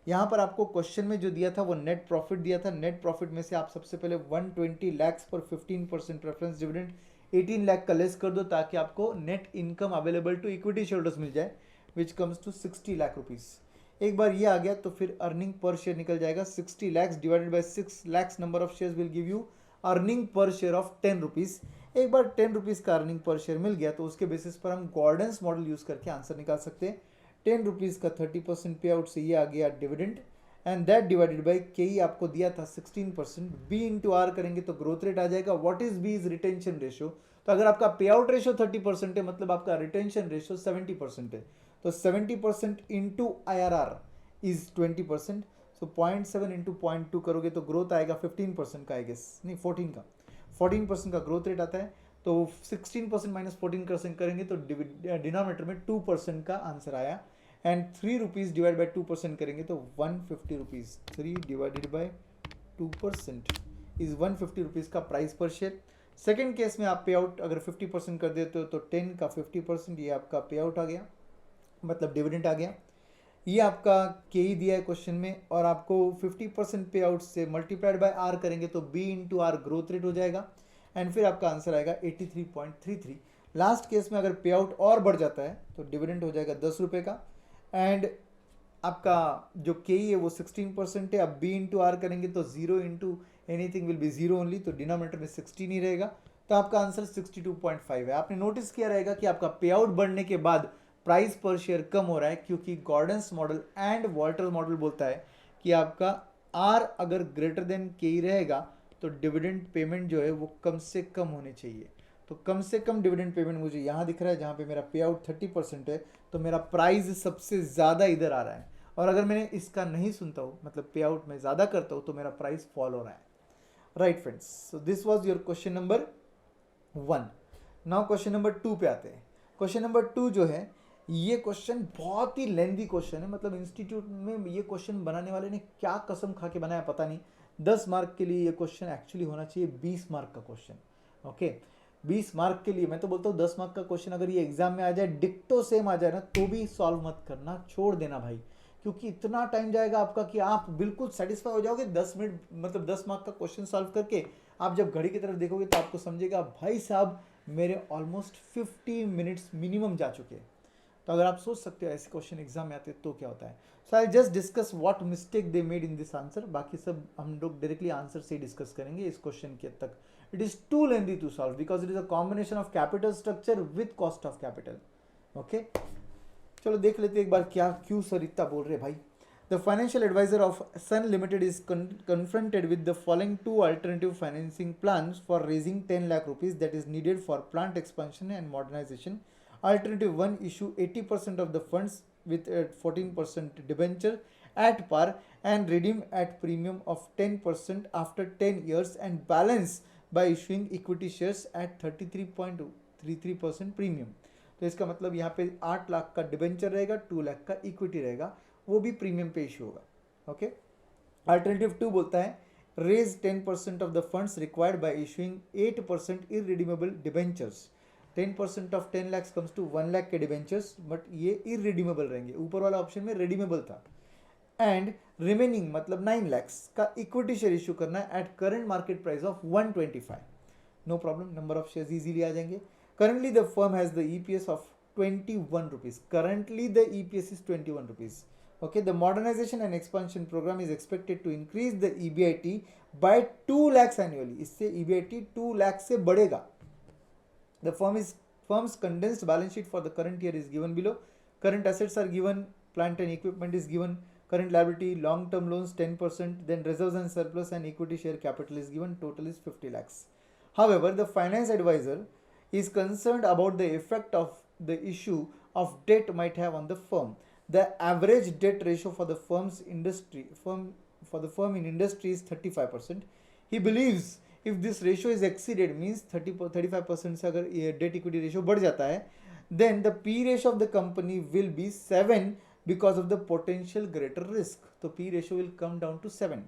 यहाँ पर आपको क्वेश्चन में जो दिया था वो नेट प्रॉफिट दिया था. नेट प्रॉफिट में से आप सबसे पहले 120 लाख पर 15% प्रेफरेंस डिविडेंड 18 लाख का लेस कर दो ताकि आपको net income available to equity shareholders मिल जाए which comes to 60 lakh rupees. एक बार ये आ गया तो फिर अर्निंग पर शेयर निकल जाएगा. 60 lakh divided by 6 lakh number of shares will give you earning per share of 10 rupees. एक बार 10 रुपीज़ का अर्निंग पर शेयर मिल गया तो उसके बेसिस पर हम गॉर्डन्स मॉडल यूज़ करके आंसर निकाल सकते हैं. 10 रुपीज़ का 30% पे आउट से ये आ गया dividend and that divided by के ही आपको दिया था 16%. बी इंटू आर करेंगे तो ग्रोथ रेट आ जाएगा. What is B? Is retention ratio. तो अगर आपका पे आउट रेशियो 30% है मतलब आपका रिटेंशन रेशियो 70% है. तो 70% into I R R is 20%. So 0.7 into 0.2 करोगे तो ग्रोथ आएगा 15% का. आई गेस नहीं 14% का ग्रोथ रेट आता है. तो 16% माइनस 14% करेंगे तो डिनोमिनेटर में 2% का आंसर आया. एंड 3 रुपीज़ डिवाइड बाई 2% करेंगे तो 150 rupees. 3 divided by 2% is 150 rupees का price per share. Second case में आप पे आउट अगर 50% कर देते हो तो 10 का 50% ये आपका पे आउट आ गया मतलब डिविडेंड आ गया. ये आपका के ही दिया है क्वेश्चन में और आपको 50% पे आउट से मल्टीप्लाइड बाय आर करेंगे तो B into R growth rate हो जाएगा एंड फिर आपका आंसर आएगा 83.33. लास्ट केस में अगर पे आउट और बढ़ जाता है तो डिविडेंड हो जाएगा 10 रुपये का एंड आपका जो के ही है वो 16% है. अब बी इंटू आर करेंगे तो 0 into anything will be 0 only. तो डिनोमिनेटर में 16 ही रहेगा. तो आपका आंसर 62.5 है. आपने नोटिस किया रहेगा कि आपका पे आउट बढ़ने के बाद प्राइस पर शेयर कम हो रहा है क्योंकि Gordon's model and Walter's model बोलता है कि आपका आर अगर ग्रेटर देन के ही रहेगा तो डिविडेंड पेमेंट जो है वो कम से कम होनी चाहिए. तो कम से कम डिविडेंड पेमेंट मुझे यहाँ दिख रहा है जहाँ पे मेरा पे आउट 30% है तो मेरा प्राइस सबसे ज़्यादा इधर आ रहा है. और अगर मैंने इसका नहीं सुनता हूँ मतलब पे आउट में ज़्यादा करता हूँ तो मेरा प्राइस फॉल हो रहा है. Right friends. So this was your question number 1. Now question number 2 पे आते हैं. क्वेश्चन नंबर 2 जो है ये क्वेश्चन बहुत ही लेंदी क्वेश्चन है. मतलब इंस्टीट्यूट में ये क्वेश्चन बनाने वाले ने क्या कसम खा के बनाया पता नहीं. 10 मार्क के लिए ये क्वेश्चन एक्चुअली होना चाहिए 20 मार्क का क्वेश्चन. ओके 20 मार्क के लिए मैं तो बोलता हूँ 10 मार्क का क्वेश्चन अगर ये एग्जाम में आ जाए, डिक्टो सेम आ जाए ना, तो भी सॉल्व मत करना, छोड़ देना भाई, क्योंकि इतना टाइम जाएगा आपका कि आप बिल्कुल सेटिस्फाई हो जाओगे 10 मिनट, मतलब 10 मार्क का क्वेश्चन सॉल्व करके। आप जब घड़ी की तरफ देखोगे तो आपको समझेगा भाई साहब मेरे ऑलमोस्ट 50 मिनट्स मिनिमम जा चुके हैं। तो अगर आप सोच सकते हो ऐसे क्वेश्चन एग्जाम में आते तो क्या होता है। So I just discuss what mistake they made in this answer, बाकी सब हम लोग डायरेक्टली आंसर से डिस्कस करेंगे इस क्वेश्चन के तक। It is too lengthy to solve because it is a combination of capital structure with cost of capital. Okay, चलो देख लेते एक बार क्या क्यों सर इतना बोल रहे भाई। The financial advisor of Sun Limited is confronted with the following two alternative financing plans for raising 10 lakh rupees that is needed for plant expansion and modernization. Alternative 1, issue 80% of the funds with a 14% debenture at par and redeem at premium of 10% after 10 years and balance by issuing equity shares at 33.33% premium. तो इसका मतलब यहाँ पे 8 लाख का debenture रहेगा, 2 लाख का equity रहेगा, वो भी प्रीमियम पे इशू होगा। ओके, अल्टरनेटिव 2 बोलता है raise 10% of the funds required by issuing 8% irredeemable debentures. 10% of 10 lakh comes to 1 lakh के डिबेंचर्स, बट ये इररिडीमेबल रहेंगे, ऊपर वाला ऑप्शन में रिडीमेबल था। एंड रिमेनिंग मतलब 9 lakhs का इक्विटी शेयर इशू करना है at current market price of 125। No problem, number of shares easily आ जाएंगे। Currently the firm has the EPS of 21 rupees. Currently the EPS is 21 rupees. Okay, the modernization and expansion program is expected to increase the EBIT by 2 lakhs annually. इससे EBIT 2 lakhs से बढ़ेगा। The firm's condensed balance sheet for the current year is given below. Current assets are given, plant and equipment is given, current liability, long-term loans 10%, then reserves and surplus and equity share capital is given, total is 50 lakhs. However, the finance advisor is concerned about the effect of the issue of debt might have on the firm. The average debt ratio for the firm in industry is 35%. He believes if this ratio is exceeded, means 35% से अगर debt equity ratio बढ़ जाता है, then the P ratio of the company will be 7 because of the potential greater risk. तो P ratio will come down to 7.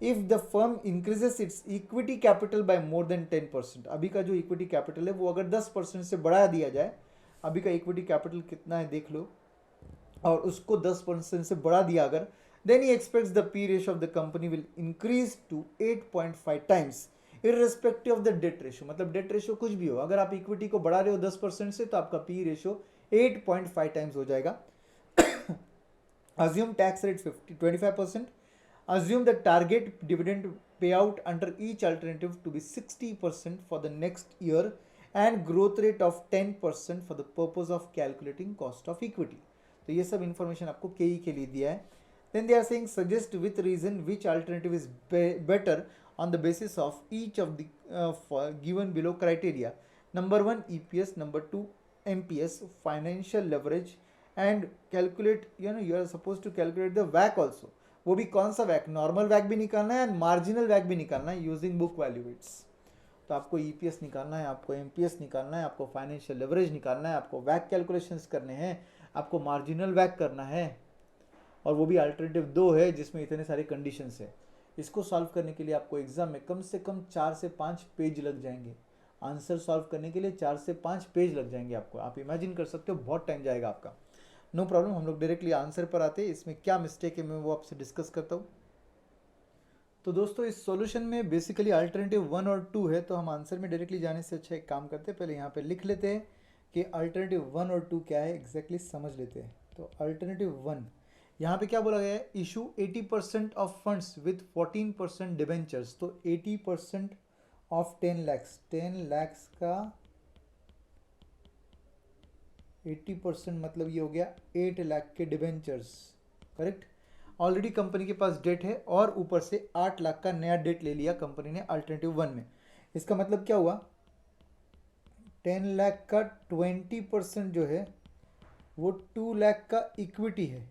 If the firm increases its equity capital by more than 10%, अभी का जो equity capital है वो अगर 10% से बढ़ा दिया जाए, अभी का equity capital कितना है देख लो, और उसको 10% से बढ़ा दिया अगर, then he expects the P ratio of the company will increase to 8.5 times irrespective of the debt ratio. मतलब debt ratio कुछ भी हो, अगर आप equity को बढ़ा रहे हो 10% से तो आपका P ratio 8.5 times हो जाएगा। Assume tax rate 25%. Assume the target dividend payout under each alternative to be 60% for the next year and growth rate of 10% for the purpose of calculating cost of equity. तो ये सब information आपको KE के लिए दिया है। Then they are saying suggest with reason which alternative is better on the basis of each of the given below criteria. Number 1 EPS, number 2 MPS, financial leverage, and calculate, you are supposed to calculate the WACC also. वो भी कौन सा वैक, normal वैक भी निकालना है, marginal वैक भी निकालना है यूजिंग बुक वैल्यू वेट्स। तो आपको ईपीएस निकालना है, आपको एमपीएस निकालना है, आपको फाइनेंशियल लेवरेज निकालना है, आपको वैक कैलकुलेशंस करने हैं, आपको मार्जिनल वैक करना है, और वो भी अल्टरनेटिव 2 है जिसमें इतने सारे कंडीशंस है। इसको सॉल्व करने के लिए आपको एग्जाम में कम से कम 4 से 5 पेज लग जाएंगे। आंसर सॉल्व करने के लिए 4 से 5 पेज लग जाएंगे आपको। आप इमेजिन कर सकते हो बहुत टाइम जाएगा आपका। नो प्रॉब्लम, हम लोग डायरेक्टली आंसर पर आते हैं। इसमें क्या मिस्टेक है मैं वो आपसे डिस्कस करता हूँ। तो दोस्तों इस सॉल्यूशन में बेसिकली अल्टरनेटिव 1 और 2 है, तो हम आंसर में डायरेक्टली जाने से अच्छा एक काम करते हैं, पहले यहाँ पे लिख लेते हैं कि अल्टरनेटिव 1 और 2 क्या है एग्जैक्टली समझ लेते हैं। तो अल्टरनेटिव 1 यहाँ पे क्या बोला गया है, issue 80% of funds with 14% debentures. तो 80% ऑफ 10 lakhs का 80% मतलब ये हो गया 8 लाख के डिबेंचर्स, करेक्ट। ऑलरेडी कंपनी के पास डेट है और ऊपर से 8 लाख का नया डेट ले लिया कंपनी ने अल्टरनेटिव 1 में। इसका मतलब क्या हुआ, 10 लाख का 20% जो है वो 2 लाख का इक्विटी है।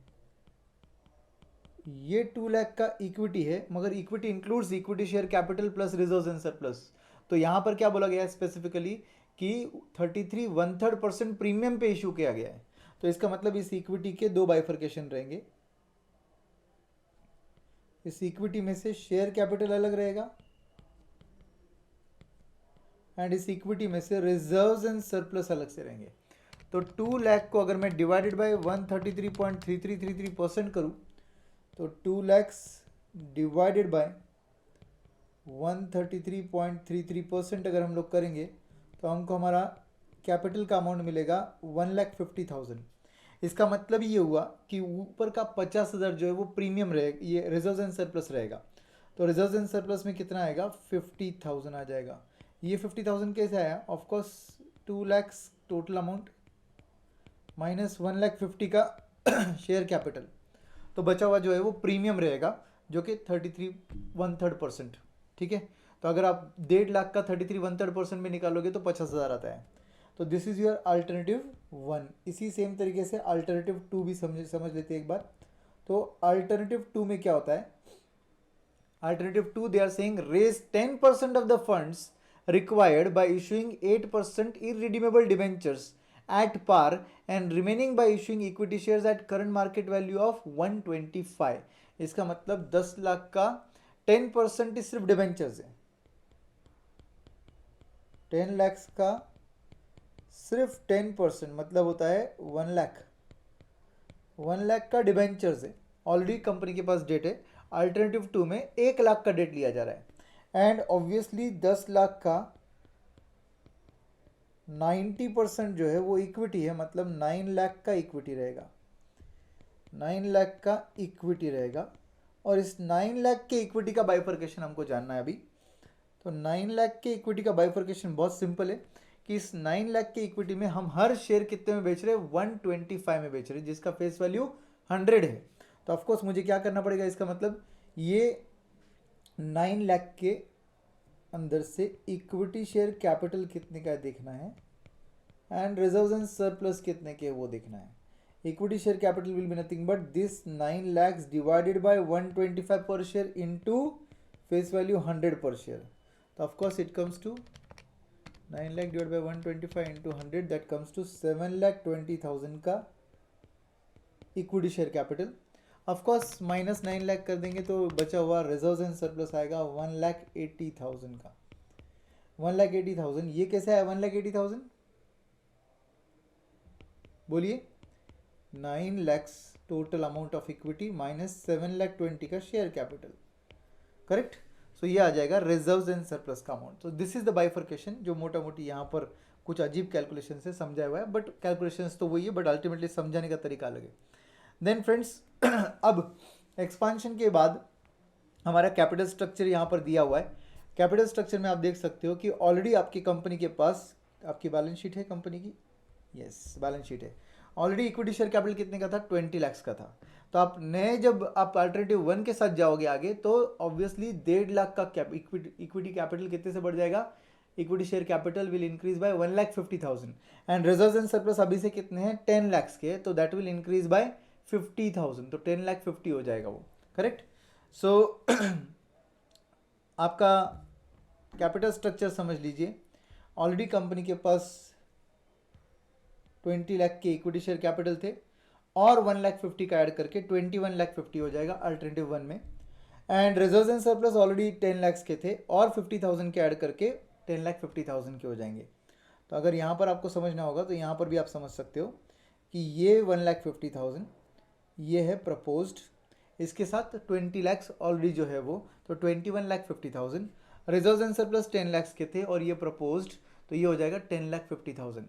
ये 2 लाख का इक्विटी है, मगर equity includes equity share capital plus reserves and surplus. तो यहाँ पर क्या बोला गया है स्पेसिफिकली कि 33 प्रीमियम पे इशू किया गया है। तो इसका मतलब इस इक्विटी के 2 बाइफर्केशन रहेंगे। इस इक्विटी में से शेयर कैपिटल अलग रहेगा एंड इस इक्विटी में से रिजर्व्स एंड सरप्लस अलग से रहेंगे। तो 2 लाख को अगर मैं डिवाइडेड बाय 133.3333% करूँ तो 2 लाख डिवाइडेड बाय 133.33% अगर हम लोग करेंगे तो हमको हमारा कैपिटल का अमाउंट मिलेगा 1,50,000। इसका मतलब ये हुआ कि ऊपर का 50,000 जो है वो प्रीमियम रहेगा, ये रिजर्व एंड सरप्लस रहेगा। तो रिजर्व एंड सरप्लस में कितना आएगा, 50,000 आ जाएगा। ये 50,000 कैसे आया, of course 2 lakh total amount minus 1,50,000 का शेयर कैपिटल, तो बचा हुआ जो है वो प्रीमियम रहेगा जो कि 33 1/3%। ठीक है, तो अगर आप 1.5 लाख का 33 1/3% में निकालोगे तो 50,000 आता है। तो दिस इज योर अल्टरनेटिव 1। इसी सेम तरीके से अल्टरनेटिव 2 भी समझ लेते हैं एक बार। तो अल्टरनेटिव 2 में क्या होता है, alternative 2 they are saying raise 10% of the funds required by issuing 8% irredeemable debentures at par and remaining by issuing equity shares at current market value of 125। इसका मतलब 10 लाख का 10% ही सिर्फ डिबेंचर्स है। 10 लाख का सिर्फ 10% मतलब होता है 1 लाख। 1 लाख का डिबेंचर्स है, ऑलरेडी कंपनी के पास डेट है। अल्टरनेटिव 2 में 1 लाख का डेट लिया जा रहा है एंड ऑब्वियसली 10 लाख का 90% जो है वो इक्विटी है, मतलब 9 लाख का इक्विटी रहेगा। 9 लाख का इक्विटी रहेगा और इस 9 लाख के इक्विटी का बाइफर्केशन हमको जानना है अभी। तो 9 लाख के इक्विटी का बाइफर्केशन बहुत सिंपल है कि इस 9 लाख के इक्विटी में हम हर शेयर कितने में बेच रहे हैं, 125 में बेच रहे हैं, जिसका फेस वैल्यू 100 है। तो ऑफकोर्स मुझे क्या करना पड़ेगा, इसका मतलब ये 9 लाख के अंदर से इक्विटी शेयर कैपिटल कितने का देखना है एंड रिजर्व्स एंड सरप्लस कितने के वो देखना है। Equity share capital will be nothing but this 9 lakhs divided by 125 पर share into face value 100 per share. तो of course it comes to 9 lakh divide by 125 into 100, that comes to 7,20,000 का equity share capital. Of course minus 9 lakh कर देंगे तो बचा हुआ reserves and surplus आएगा 1,80,000 का। 1,80,000 ये कैसे आया 1,80,000, बोलिए। 9 lakhs total amount of equity minus 7,20,000 का शेयर कैपिटल, करेक्ट। सो ये आ जाएगा रिजर्व्स एंड सरप्लस का अमाउंट। तो दिस इज द बाइफर्केशन जो मोटा मोटी यहाँ पर कुछ अजीब कैलकुलेशन से समझाया हुआ है, बट कैलकुलेशंस तो वही है, बट अल्टीमेटली समझाने का तरीका अलग है। देन फ्रेंड्स अब एक्सपांशन के बाद हमारा कैपिटल स्ट्रक्चर यहाँ पर दिया हुआ है। कैपिटल स्ट्रक्चर में आप देख सकते हो कि ऑलरेडी आपकी कंपनी के पास आपकी बैलेंस शीट है कंपनी की, यस बैलेंस शीट है। ऑलरेडी इक्विटी शेयर कैपिटल कितने का था, 20 लाख का था। तो आप नए जब आप अल्टरनेटिव 1 के साथ जाओगे आगे तो ऑब्वियसली 1.5 लाख का इक्विटी कैपिटल कितने से बढ़ जाएगा, equity share capital will increase by 1,50,000 and reserves and surplus अभी से कितने हैं 10 लाख के, तो दैट विल इंक्रीज बाय 50,000, तो 10,50,000 हो जाएगा वो, करेक्ट। सो आपका कैपिटल स्ट्रक्चर समझ लीजिए। ऑलरेडी कंपनी के पास 20 लाख के इक्विटी शेयर कैपिटल थे और 1,50,000 का ऐड करके 21,50,000 हो जाएगा अल्टरनेटिव 1 में। And reserves and surplus already 10 lakh के थे और 50,000 के ऐड करके 10,50,000 के हो जाएंगे। तो अगर यहाँ पर आपको समझना होगा तो यहाँ पर भी आप समझ सकते हो कि ये 1,50,000 ये है प्रपोज्ड, इसके साथ 20 लाख ऑलरेडी जो है वो, तो 21,50,000 रिजर्व्स एंड सरप्लस 10 लाख के थे और ये प्रपोज्ड, तो ये हो जाएगा 10,50,000।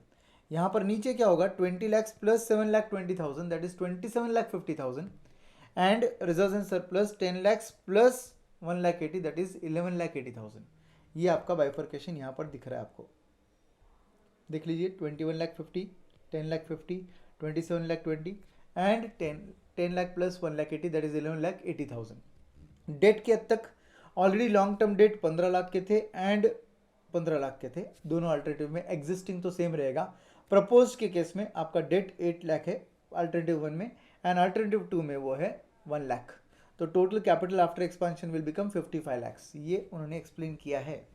यहाँ पर नीचे क्या होगा 20 lakh plus 7,20,000 that is 27,50,000 and reserves and surplus 10 lakh plus 1,80,000 that is 11,80,000। ये आपका बाइफर्केशन यहाँ पर दिख रहा है आपको, देख लीजिए 21,50,000 10,50,000 27,20,000 and 10 lakh plus 1,80,000 that is 11,80,000। Debt के हद तक already long term debt 15 lakh के थे एंड 15 लाख के थे, दोनों अल्टरनेटिव में एग्जिस्टिंग तो सेम रहेगा। प्रपोज के केस में आपका डेट 8 लाख है अल्टरनेटिव 1 में एंड अल्टरनेटिव 2 में वो है 1 लाख। तो total capital after expansion will become 55 lakh, ये उन्होंने एक्सप्लेन किया है।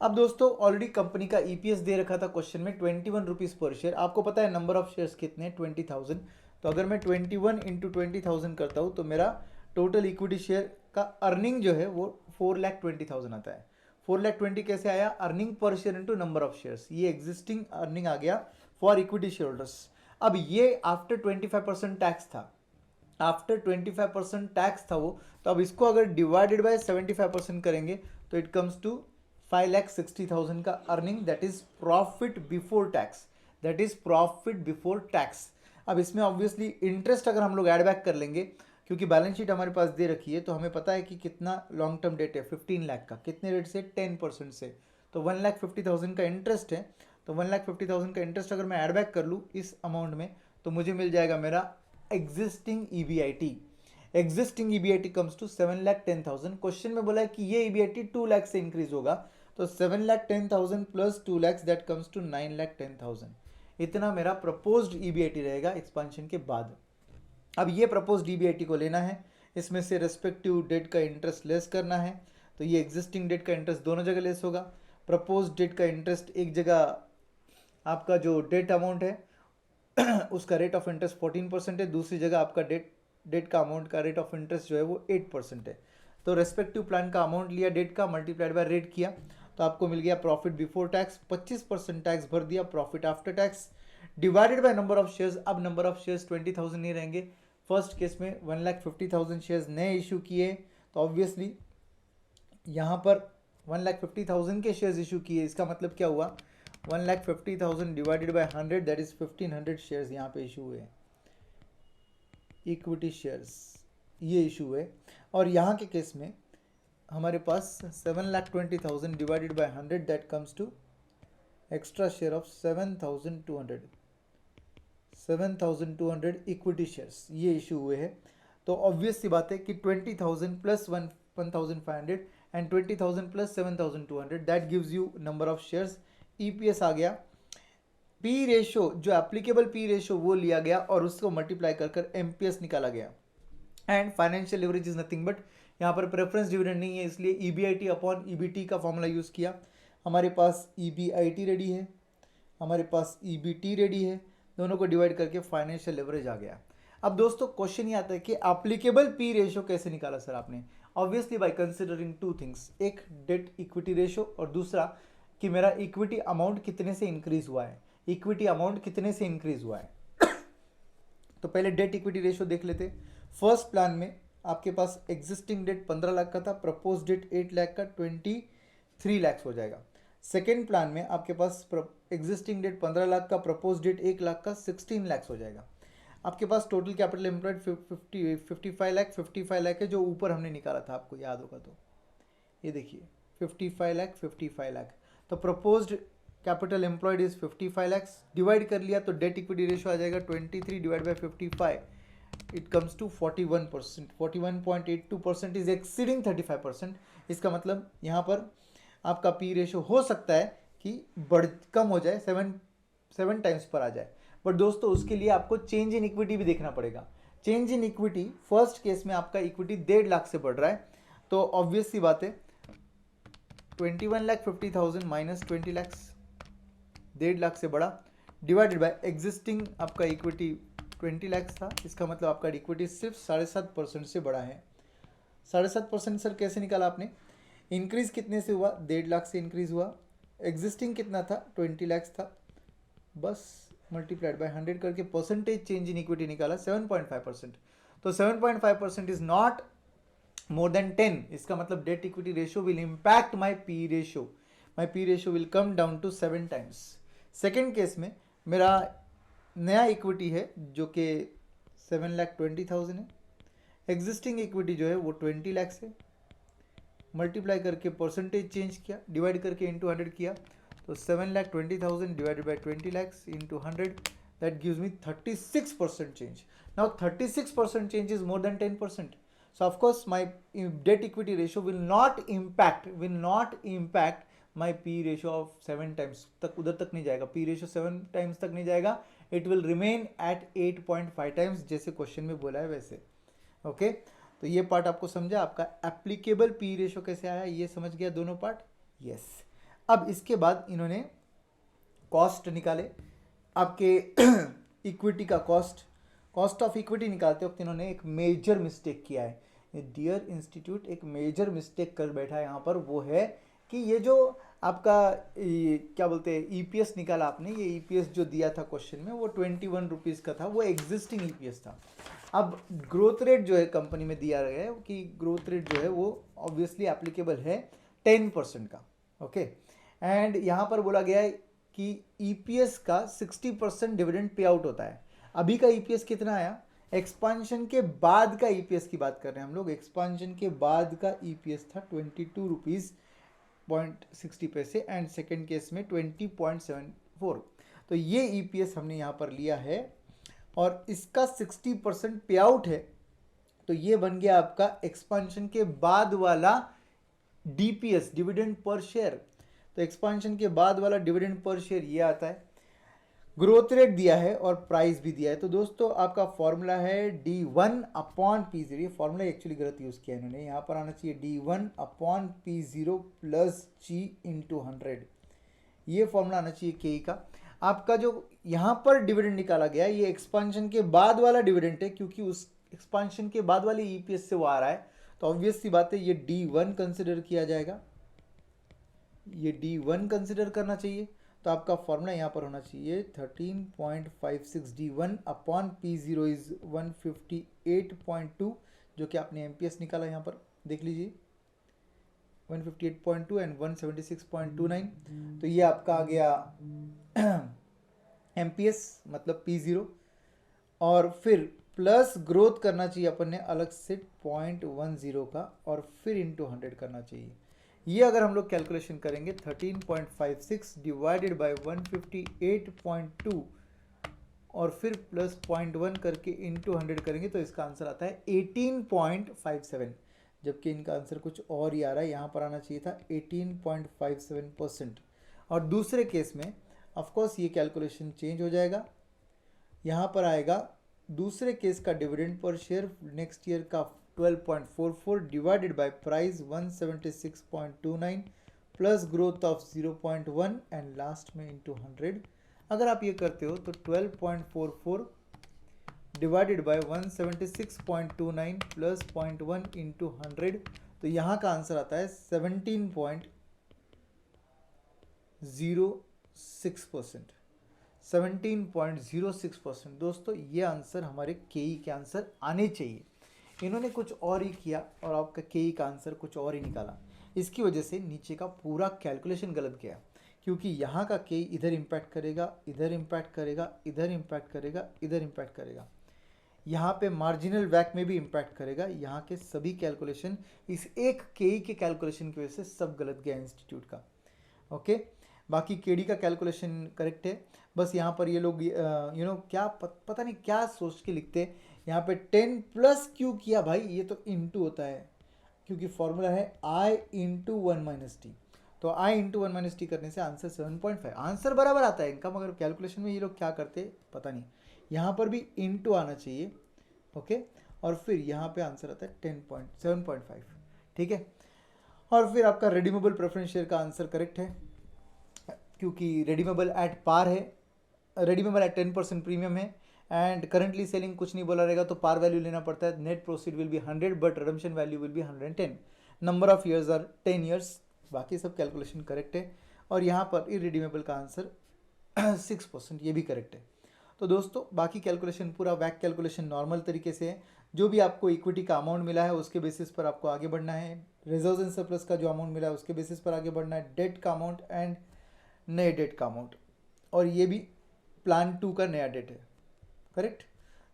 अब दोस्तों ऑलरेडी कंपनी का ईपीएस दे रखा था क्वेश्चन में 21 रुपीज़ पर शेयर। आपको पता है नंबर ऑफ शेयर्स कितने हैं 20,000, तो अगर मैं 21 इंटू 20,000 करता हूँ तो मेरा टोटल इक्विटी शेयर का अर्निंग जो है वो 4,20,000 आता है। 4,20,000 कैसे आया? Earning per share into number of shares, ये एग्जिस्टिंग अर्निंग आ गया फॉर इक्विटी शेयर होल्डर्स। अब ये आफ्टर 25% टैक्स था, आफ्टर 25% टैक्स था वो, तो अब इसको अगर डिवाइडेड बाय 75% करेंगे तो इट कम्स टू 5,60,000 का earning, that is profit before tax, that is profit before tax. अब इसमें ऑब्वियसली इंटरेस्ट अगर हम लोग ऐड बैक कर लेंगे, क्योंकि बैलेंस शीट हमारे पास दे रखी है, तो हमें पता है कि कितना लॉन्ग टर्म डेट है 15 लाख का, कितने रेट से? 10% से, तो 1,50,000 का इंटरेस्ट है, तो 1,50,000 का इंटरेस्ट अगर मैं ऐड बैक कर लूँ इस अमाउंट में, तो मुझे मिल जाएगा मेरा existing EBIT. Existing EBIT comes to 7,10,000। Question में बोला है कि ये ईबीआईटी 2 लाख से इंक्रीज होगा, तो 7,10,000 plus 2 lakh that comes to 9,10,000। इतना मेरा प्रपोज्ड ईबीआईटी रहेगा एक्सपांशन के बाद। अब ये प्रपोज्ड ईबीआईटी को लेना है, इसमें से रेस्पेक्टिव डेट का इंटरेस्ट लेस करना है, तो ये एग्जिस्टिंग डेट का इंटरेस्ट दोनों जगह लेस होगा। प्रपोज्ड डेट का इंटरेस्ट एक जगह आपका जो डेट अमाउंट है उसका रेट ऑफ इंटरेस्ट 14% है, दूसरी जगह आपका डेट का अमाउंट का रेट ऑफ इंटरेस्ट जो है वो 8% है। तो रेस्पेक्टिव प्लान का अमाउंट लिया डेट का, मल्टीप्लाइड बाय रेट किया, तो आपको मिल गया प्रॉफिट बिफोर टैक्स, 25% टैक्स भर दिया, profit after tax divided by number of shares. अब नंबर ऑफ शेयर्स 20,000 नहीं रहेंगे, फर्स्ट केस में 1,50,000 शेयर्स नए इशू किए, तो ऑब्वियसली यहाँ पर 1,50,000 के शेयर्स इशू किए, इसका मतलब क्या हुआ? 1,50,000 divided by 100 that is 1,500 shares यहाँ पे इशू हुए, इक्विटी शेयर्स ये इशू हुए। और यहाँ के केस में हमारे पास 7,20,000 divided by 100 that comes to extra share of 7,200 equity shares ये इशू हुए हैं। तो ऑब्वियस सी बात है कि 20,000 plus 1,500 and 20,000 plus 7,200 that gives you number of shares. EPS आ गया, पी रेशो जो एप्लीकेबल पी रेशो वो लिया गया और उसको मल्टीप्लाई कर एमपीएस निकाला गया। And financial leverage is nothing but, यहाँ पर प्रेफरेंस डिविडेंड नहीं है, इसलिए ईबीआईटी अपॉन ईबीटी का फॉर्मूला यूज़ किया। हमारे पास ईबीआईटी रेडी है, हमारे पास ईबीटी रेडी है, दोनों को डिवाइड करके फाइनेंशियल लिवरेज आ गया। अब दोस्तों क्वेश्चन ये आता है कि एप्लीकेबल पी रेशो कैसे निकाला सर आपने? Obviously by considering two things, एक डेट इक्विटी रेशो और दूसरा कि मेरा इक्विटी अमाउंट कितने से इंक्रीज हुआ है, इक्विटी अमाउंट कितने से इंक्रीज हुआ है। तो पहले डेट इक्विटी रेशो देख लेते। फर्स्ट प्लान में आपके पास एग्जिस्टिंग डेट 15 लाख का था, प्रपोज डेट 8 लाख का 23 लाख हो जाएगा। सेकेंड प्लान में आपके पास एग्जिस्टिंग डेट 15 लाख का, प्रपोज डेट 1 लाख का 16 लाख हो जाएगा। आपके पास टोटल कैपिटल एम्प्लॉयड 55 लाख है, जो ऊपर हमने निकाला था, आपको याद होगा तो ये देखिए 55 लाख। तो proposed capital employed is 55 lakh, divide कर लिया तो डेट इक्विटी रेशियो आ जाएगा 23 divide by 55, it comes to 41%। 41.82% is exceeding 35%। इसका मतलब यहाँ पर आपका पी रेशो हो सकता है कि कम हो जाए, 7 टाइम्स पर आ जाए, बट दोस्तों उसके लिए आपको चेंज इन इक्विटी भी देखना पड़ेगा। Change in equity first case में आपका इक्विटी 1.5 लाख से बढ़ रहा है, तो ऑब्वियस सी बात है 21,50,000 माइनस 20 लाख, 1.5 लाख से बढ़ा, डिवाइडेड बाय एग्जिस्टिंग आपका इक्विटी 20 लाख था, इसका मतलब आपका इक्विटी सिर्फ 7.5% से बढ़ा है। 7.5% सर कैसे निकाला आपने? इंक्रीज कितने से हुआ? 1.5 लाख से इंक्रीज हुआ। एग्जिस्टिंग कितना था? 20 लाख था, बस मल्टीप्लाइड बाय 100 करके परसेंटेज चेंज इन इक्विटी निकाला 7.5%। तो 7.5% इज नॉट मोर देन 10, इसका मतलब debt equity ratio will impact my P ratio, my P ratio will come down to 7 times. Second case में मेरा नया इक्विटी है जो कि 7,20,000 है, एग्जिस्टिंग इक्विटी जो है वो 20 लाख है, मल्टीप्लाई करके परसेंटेज चेंज किया, डिवाइड करके इंटू 100 किया, तो 7,20,000 divided bye 20 lakh into 100 that gives me 36% change. Now 36% change is more than 10%, so of course my debt equity ratio will not impact my P ratio of 7 times तक, उधर तक नहीं जाएगा, P ratio 7 times तक नहीं जाएगा, it will remain at 8.5 times जैसे question में बोला है वैसे। ओके तो ये पार्ट आपको समझा, आपका एप्लीकेबल पी रेशियो कैसे आया ये समझ गया दोनों पार्ट। यस अब इसके बाद इन्होंने कॉस्ट निकाले आपके इक्विटी का कॉस्ट ऑफ इक्विटी निकालते वक्त इन्होंने एक मेजर मिस्टेक किया है। डियर इंस्टीट्यूट एक मेजर मिस्टेक कर बैठा है यहाँ पर, वो है कि ये जो आपका क्या बोलते हैं ईपीएस निकाला आपने, ये ईपीएस जो दिया था क्वेश्चन में वो 21 रुपीज़ का था, वो एग्जिस्टिंग ईपीएस था। अब ग्रोथ रेट जो है कंपनी में दिया गया है कि ग्रोथ रेट जो है वो ऑब्वियसली एप्लीकेबल है 10% का। ओके, एंड यहाँ पर बोला गया है कि ईपीएस का 60% डिविडेंड पे आउट होता है। अभी का ईपीएस कितना आया, एक्सपांशन के बाद का ईपीएस की बात कर रहे हैं हम लोग, एक्सपांशन के बाद का ईपीएस था 22 रुपीज़ 0.60 पैसे एंड सेकेंड केस में 20.74। तो ये ईपीएस हमने यहाँ पर लिया है और इसका 60% पे आउट है, तो ये बन गया आपका एक्सपांशन के बाद वाला डीपीएस, डिविडेंड पर शेयर। तो एक्सपांशन के बाद वाला डिविडेंड पर शेयर ये आता है, ग्रोथ रेट दिया है और प्राइस भी दिया है। तो दोस्तों आपका फॉर्मूला है D1/P0। ये फॉर्मूला एक्चुअली गलत यूज़ किया इन्होंने, यहाँ पर आना चाहिए D1/P0 प्लस G इंटू 100। ये फॉर्मूला आना चाहिए के का। आपका जो यहाँ पर डिविडेंड निकाला गया ये एक्सपांशन के बाद वाला डिविडेंड है, क्योंकि उस एक्सपांशन के बाद वाले ईपीएस से वो आ रहा है, तो ऑब्वियस सी बात है ये D1 कंसिडर किया जाएगा, ये D1 कंसिडर करना चाहिए। तो आपका फॉर्मूला यहाँ पर होना चाहिए 13.56 D1/P0 इज 158.2, जो कि आपने एमपीएस निकाला यहाँ पर देख लीजिए 158.2 एंड 176.29। तो ये आपका आ गया एमपीएस मतलब P0, और फिर प्लस ग्रोथ करना चाहिए अपन ने अलग से 0.10 का, और फिर इंटू 100 करना चाहिए। ये अगर हम लोग कैलकुलेशन करेंगे 13.56 डिवाइडेड बाय 158.2 और फिर प्लस 0.1 करके इंटू 100 करेंगे तो इसका आंसर आता है 18.57, जबकि इनका आंसर कुछ और ही आ रहा है, यहाँ पर आना चाहिए था 18.57%। और दूसरे केस में ऑफकोर्स ये कैलकुलेशन चेंज हो जाएगा, यहाँ पर आएगा दूसरे केस का dividend per share next year का 12.44 divided by price 176.29 plus growth of 0.1 and last में इंटू 100। अगर आप ये करते हो तो 12.44 डिवाइडेड बाय 176.29 प्लस 0.1 इंटू 100, तो यहाँ का आंसर आता है 17.06%। 17.06%। दोस्तों ये आंसर हमारे केई के आंसर आने चाहिए, इन्होंने कुछ और ही किया और आपका केई का आंसर कुछ और ही निकाला, इसकी वजह से नीचे का पूरा कैलकुलेशन गलत गया, क्योंकि यहाँ का केई इधर इम्पैक्ट करेगा, इधर इम्पैक्ट करेगा, इधर इम्पैक्ट करेगा, इधर इम्पैक्ट करेगा, यहाँ पे मार्जिनल वैक में भी इम्पैक्ट करेगा। यहाँ के सभी कैलकुलेशन इस एक केई के कैलकुलेशन की वजह से सब गलत गया इंस्टीट्यूट का। ओके, बाकी केडी का कैलकुलेशन करेक्ट है, बस यहाँ पर ये लोग क्या पता नहीं क्या सोच के लिखते हैं, यहाँ पे 10 प्लस क्यों किया भाई, ये तो इंटू होता है, क्योंकि फॉर्मूला है I इंटू 1 - t, तो I इंटू 1 - t करने से आंसर 7.5, आंसर बराबर आता है इनका, मगर कैलकुलेशन में ये लोग क्या करते पता नहीं। यहाँ पर भी इंटू आना चाहिए, ओके, और फिर यहाँ पे आंसर आता है 7.5, ठीक है। और फिर आपका रेडीमेबल प्रेफरेंस शेयर का आंसर करेक्ट है, क्योंकि रेडीमेबल एट पार है, रेडीमेबल एट 10% प्रीमियम है एंड करंटली सेलिंग कुछ नहीं बोला रहेगा तो पार वैल्यू लेना पड़ता है। Net proceed will be 100 but redemption value will be 110, number of years are 10 years, बाकी सब कैलकुलेशन करेक्ट है। और यहाँ पर इरेडीमेबल का आंसर 6%, ये भी करेक्ट है। तो दोस्तों बाकी कैलकुलेशन पूरा वैक कैलकुलेशन नॉर्मल तरीके से है, जो भी आपको इक्विटी का अमाउंट मिला है उसके बेसिस पर आपको आगे बढ़ना है, रिजर्व्स एंड सरप्लस का जो अमाउंट मिला है उसके बेसिस पर आगे बढ़ना है, डेट का अमाउंट एंड नए डेट का अमाउंट, और ये भी प्लान 2 का नया डेट है, करेक्ट।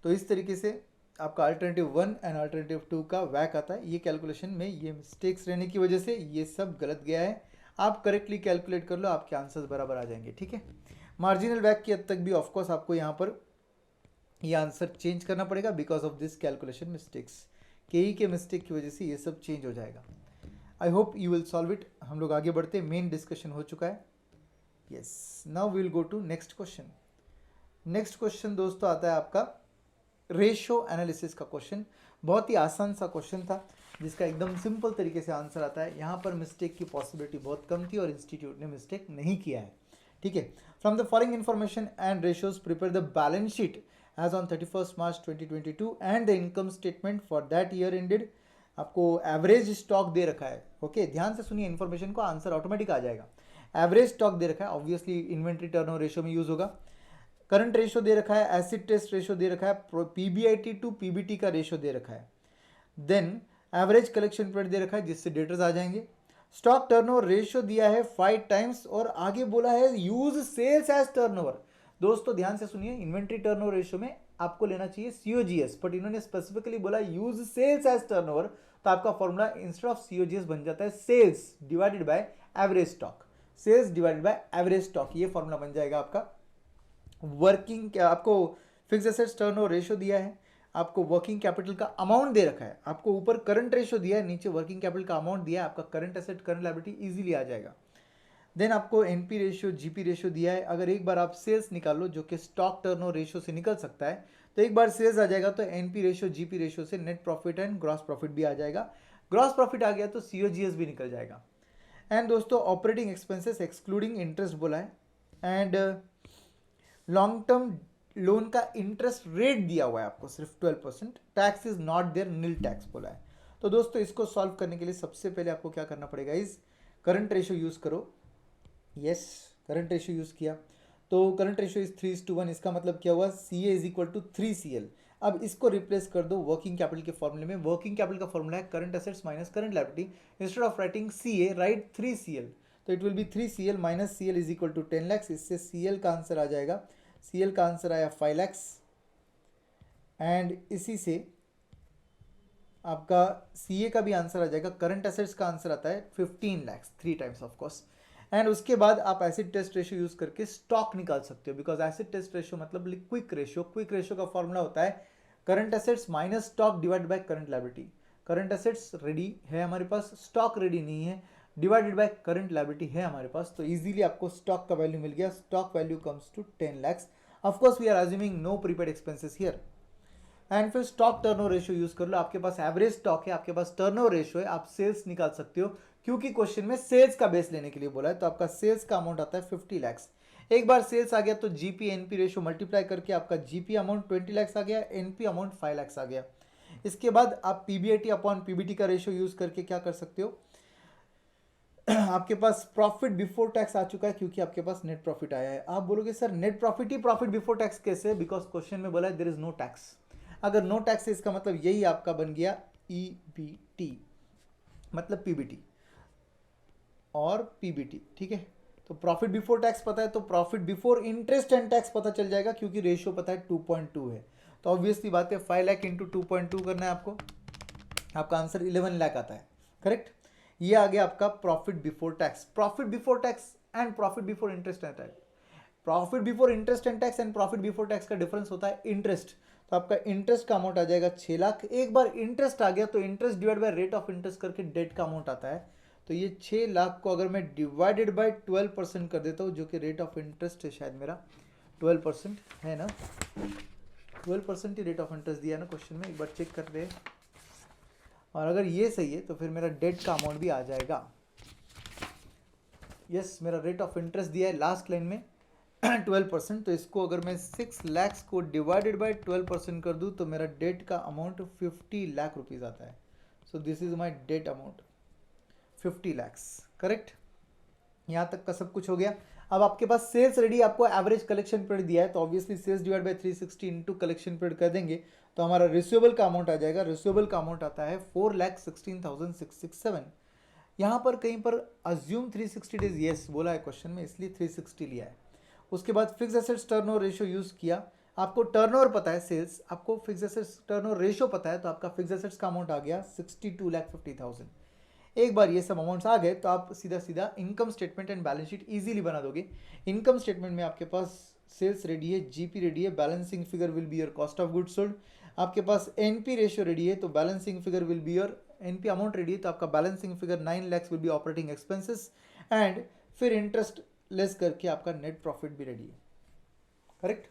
तो इस तरीके से आपका अल्टरनेटिव 1 एंड अल्टरनेटिव 2 का वैक आता है। ये कैलकुलेशन में ये मिस्टेक्स रहने की वजह से ये सब गलत गया है, आप करेक्टली कैलकुलेट कर लो, आपके आंसर्स बराबर आ जाएंगे, ठीक है। मार्जिनल वैक की हद तक भी ऑफकोर्स आपको यहाँ पर ये आंसर चेंज करना पड़ेगा because of this calculation mistakes, केई के मिस्टेक की वजह से ये सब चेंज हो जाएगा। I hope you will solve it. हम लोग आगे बढ़ते, मेन डिस्कशन हो चुका है। Yes, now we will go to next question. Next question दोस्तों आता है आपका रेशियो एनालिसिस का क्वेश्चन। बहुत ही आसान सा क्वेश्चन था जिसका एकदम सिंपल तरीके से आंसर आता है। यहाँ पर मिस्टेक की पॉसिबिलिटी बहुत कम थी और इंस्टीट्यूट ने मिस्टेक नहीं किया है, ठीक है। From the following information and ratios prepare the balance sheet as on 31st March 2022 and the income statement for that year ended आपको एवरेज स्टॉक दे रखा है, ओके ध्यान से सुनिए इन्फॉर्मेशन को, आंसर ऑटोमेटिक आ जाएगा। एवरेज स्टॉक दे रखा है, ऑब्वियसली इन्वेंट्री टर्नओवर रेशियो में यूज होगा। करंट रेशियो दे रखा है, एसिड टेस्ट रेशियो दे रखा है, पीबीआईटी टू पीबीटी का रेशियो दे रखा है, देन एवरेज कलेक्शन पीरियड दे रखा है जिससे डेटर्स आ जाएंगे। स्टॉक टर्नओवर रेशियो दिया है 5 टाइम्स और आगे बोला है यूज सेल्स एज टर्नओवर। दोस्तों ध्यान से सुनिए, इन्वेंट्री टर्नओवर रेशियो में आपको लेना चाहिए सीओजीएस, बट इन्होंने स्पेसिफिकली बोला यूज सेल्स एज टर्नओवर, तो आपका फॉर्मूला इंस्टेड ऑफ सीओजीएस बन जाता है sales divided by average stock, sales divided by average stock, ये फॉर्मूला बन जाएगा आपका। वर्किंग आपको फिक्स एसेट्स टर्नओवर रेशियो दिया है, आपको वर्किंग कैपिटल का अमाउंट दे रखा है, आपको ऊपर करंट रेशियो दिया है, नीचे वर्किंग कैपिटल का अमाउंट दिया है, आपका current asset current liability easily आ जाएगा। देन आपको एनपी रेशियो जीपी रेशियो दिया है, अगर एक बार आप सेल्स निकालो जो कि स्टॉक टर्नओवर रेशियो से निकल सकता है, तो एक बार सेल्स आ जाएगा तो एनपी रेशियो जीपी रेशियो से net profit and gross profit भी आ जाएगा, ग्रॉस प्रॉफिट आ गया तो सीओजीएस भी निकल जाएगा। एंड दोस्तों ऑपरेटिंग एक्सपेंसेस एक्सक्लूडिंग इंटरेस्ट बोला है, एंड लॉन्ग टर्म लोन का इंटरेस्ट रेट दिया हुआ है आपको सिर्फ 12%, tax is not there, nil tax बोला है। तो दोस्तों इसको सॉल्व करने के लिए सबसे पहले आपको क्या करना पड़ेगा, इस करंट रेशियो यूज करो। यस करंट रेशियो यूज किया तो करंट रेशियो इज 3:1, इसका मतलब क्या हुआ, सी ए इज इक्वल टू 3CL। अब इसको रिप्लेस कर दो वर्किंग कैपिटल के फॉर्मूले में, वर्किंग कैपिटल का फॉर्मूला है current assets minus current liability, instead of writing C A write 3CL, तो it will be 3CL minus CL is equal to 10 lakh, इससे CL का आंसर आ जाएगा, CL का आंसर आया 5 लाख, एंड इसी से आपका CA का भी आंसर आ जाएगा, करंट एसेट्स का आंसर आता है 15 lakh, 3 times of course. And उसके बाद आप एसिड टेस्ट रेशियो यूज करके स्टॉक निकाल सकते हो, बिकॉज एसिड टेस्ट रेशियो मतलब क्विक रेशियो, क्विक रेशियो का फॉर्मूला होता है current assets minus stock divide by current liability. Current assets ready है हमारे पास, स्टॉक रेडी नहीं है, डिवाइडेड बाय करंट लायबिलिटी है हमारे पास, तो इजीली आपको स्टॉक का वैल्यू मिल गया, stock value comes to 10 lakh. Of course we are assuming no prepaid expenses here. And फिर स्टॉक टर्नओवर रेशियो यूज कर लो, आपके पास एवरेज स्टॉक है, आपके पास टर्नओवर रेशियो है, आप सेल्स निकाल सकते हो, क्योंकि क्वेश्चन में सेल्स का बेस लेने के लिए बोला है, तो आपका सेल्स का अमाउंट आता है 50 लाख। एक बार सेल्स आ गया तो जीपी एनपी रेशियो मल्टीप्लाई करके आपका जीपी अमाउंट 20 लाख आ गया, एनपी अमाउंट 5 लाख आ गया। इसके बाद आप पीबीआईटी अपॉन पीबीटी का रेशियो यूज करके क्या कर सकते हो, आपके पास प्रॉफिट बिफोर टैक्स आ चुका है, क्योंकि आपके पास नेट प्रॉफिट आया है। आप बोलोगे सर नेट प्रॉफिट ही प्रॉफिट बिफोर टैक्स कैसे, बिकॉज क्वेश्चन में बोला है देयर इज नो टैक्स, अगर नो टैक्स है इसका मतलब यही आपका बन गया ईबीटी, मतलब पीबीटी और पीबीटी, ठीक है। तो प्रॉफिट बिफोर टैक्स पता है तो profit before interest and tax पता चल जाएगा, क्योंकि रेशियो पता है 2.2 है, तो ऑब्वियसली बात है 5 लाख इंटू 2.2 करना है आपको, आपका आंसर 11 लाख आता है, करेक्ट। ये आ गया आपका profit before tax, profit before tax and profit before interest and tax. Profit before interest and tax and profit before tax का डिफरेंस होता है इंटरेस्ट, तो आपका इंटरेस्ट का अमाउंट आ जाएगा 6 लाख। एक बार इंटरेस्ट आ गया तो interest divide by rate of interest करके डेट का अमाउंट आता है, तो ये 6 लाख को अगर मैं डिवाइडेड बाय 12% कर देता हूँ, जो कि रेट ऑफ इंटरेस्ट है शायद मेरा 12% है ना, 12% ही रेट ऑफ इंटरेस्ट दिया है ना क्वेश्चन में, एक बार चेक कर रहे हैं, और अगर ये सही है तो फिर मेरा डेट का अमाउंट भी आ जाएगा। यस मेरा रेट ऑफ इंटरेस्ट दिया है लास्ट लाइन में 12%, तो इसको अगर मैं 6 लाख को डिवाइडेड बाय 12% कर दूं तो मेरा डेट का अमाउंट 50 लाख रुपीज़ आता है। So this is my debt amount 50 lakh, correct. यहाँ तक का सब कुछ हो गया। अब आपके पास सेल्स रेडी, आपको एवरेज कलेक्शन पीरियड दिया है, तो obviously sales divide by 360 into collection period कर देंगे तो हमारा रिसीवेबल का अमाउंट आ जाएगा, रिसीवेबल का अमाउंट आता है 4,16,667। यहाँ पर कहीं पर अज्यूम 360 डेज, यस बोला है क्वेश्चन में, इसलिए 360 लिया है। उसके बाद fix assets turnover ratio use किया, आपको टर्नओवर पता है सेल्स, आपको फिक्स एसेट्स टर्नओवर रेशियो पता है, तो आपका फिक्स एसेट्स का अमाउंट आ गया 62,50,000। एक बार ये सब अमाउंट्स आ गए तो आप सीधा सीधा income statement and balance sheet easily बना दोगे। इनकम स्टेटमेंट में आपके पास सेल्स रेडी है, जीपी रेडी है, balancing figure will be your cost of goods sold, आपके पास एनपी रेशियो रेडी है तो balancing figure will be your NP amount ready है, तो आपका balancing figure 9 lakh will be operating expenses, and फिर interest less करके आपका नेट प्रॉफिट भी रेडी है, करेक्ट।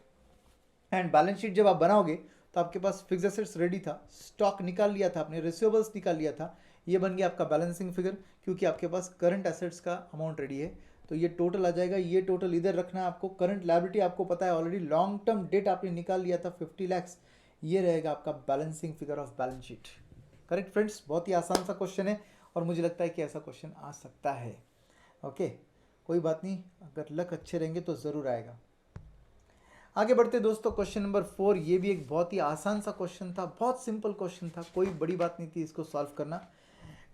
एंड बैलेंस शीट जब आप बनाओगे तो आपके पास फिक्स एसेट्स रेडी था, स्टॉक निकाल लिया था आपने, रिसीवेबल्स निकाल लिया था, ये बन गया आपका बैलेंसिंग फिगर, क्योंकि आपके पास करंट एसेट्स का अमाउंट रेडी है, तो ये टोटल आ जाएगा, ये टोटल इधर रखना है आपको। करंट लायबिलिटी आपको पता है ऑलरेडी, लॉन्ग टर्म डेट आपने निकाल लिया था 50 लाख, ये रहेगा आपका balancing figure of balance sheet, correct friends, बहुत ही आसान सा क्वेश्चन है और मुझे लगता है कि ऐसा क्वेश्चन आ सकता है। ओके, कोई बात नहीं, अगर लक अच्छे रहेंगे तो ज़रूर आएगा। आगे बढ़ते दोस्तों, क्वेश्चन नंबर 4। ये भी एक बहुत ही आसान सा क्वेश्चन था, बहुत सिंपल क्वेश्चन था, कोई बड़ी बात नहीं थी इसको सॉल्व करना।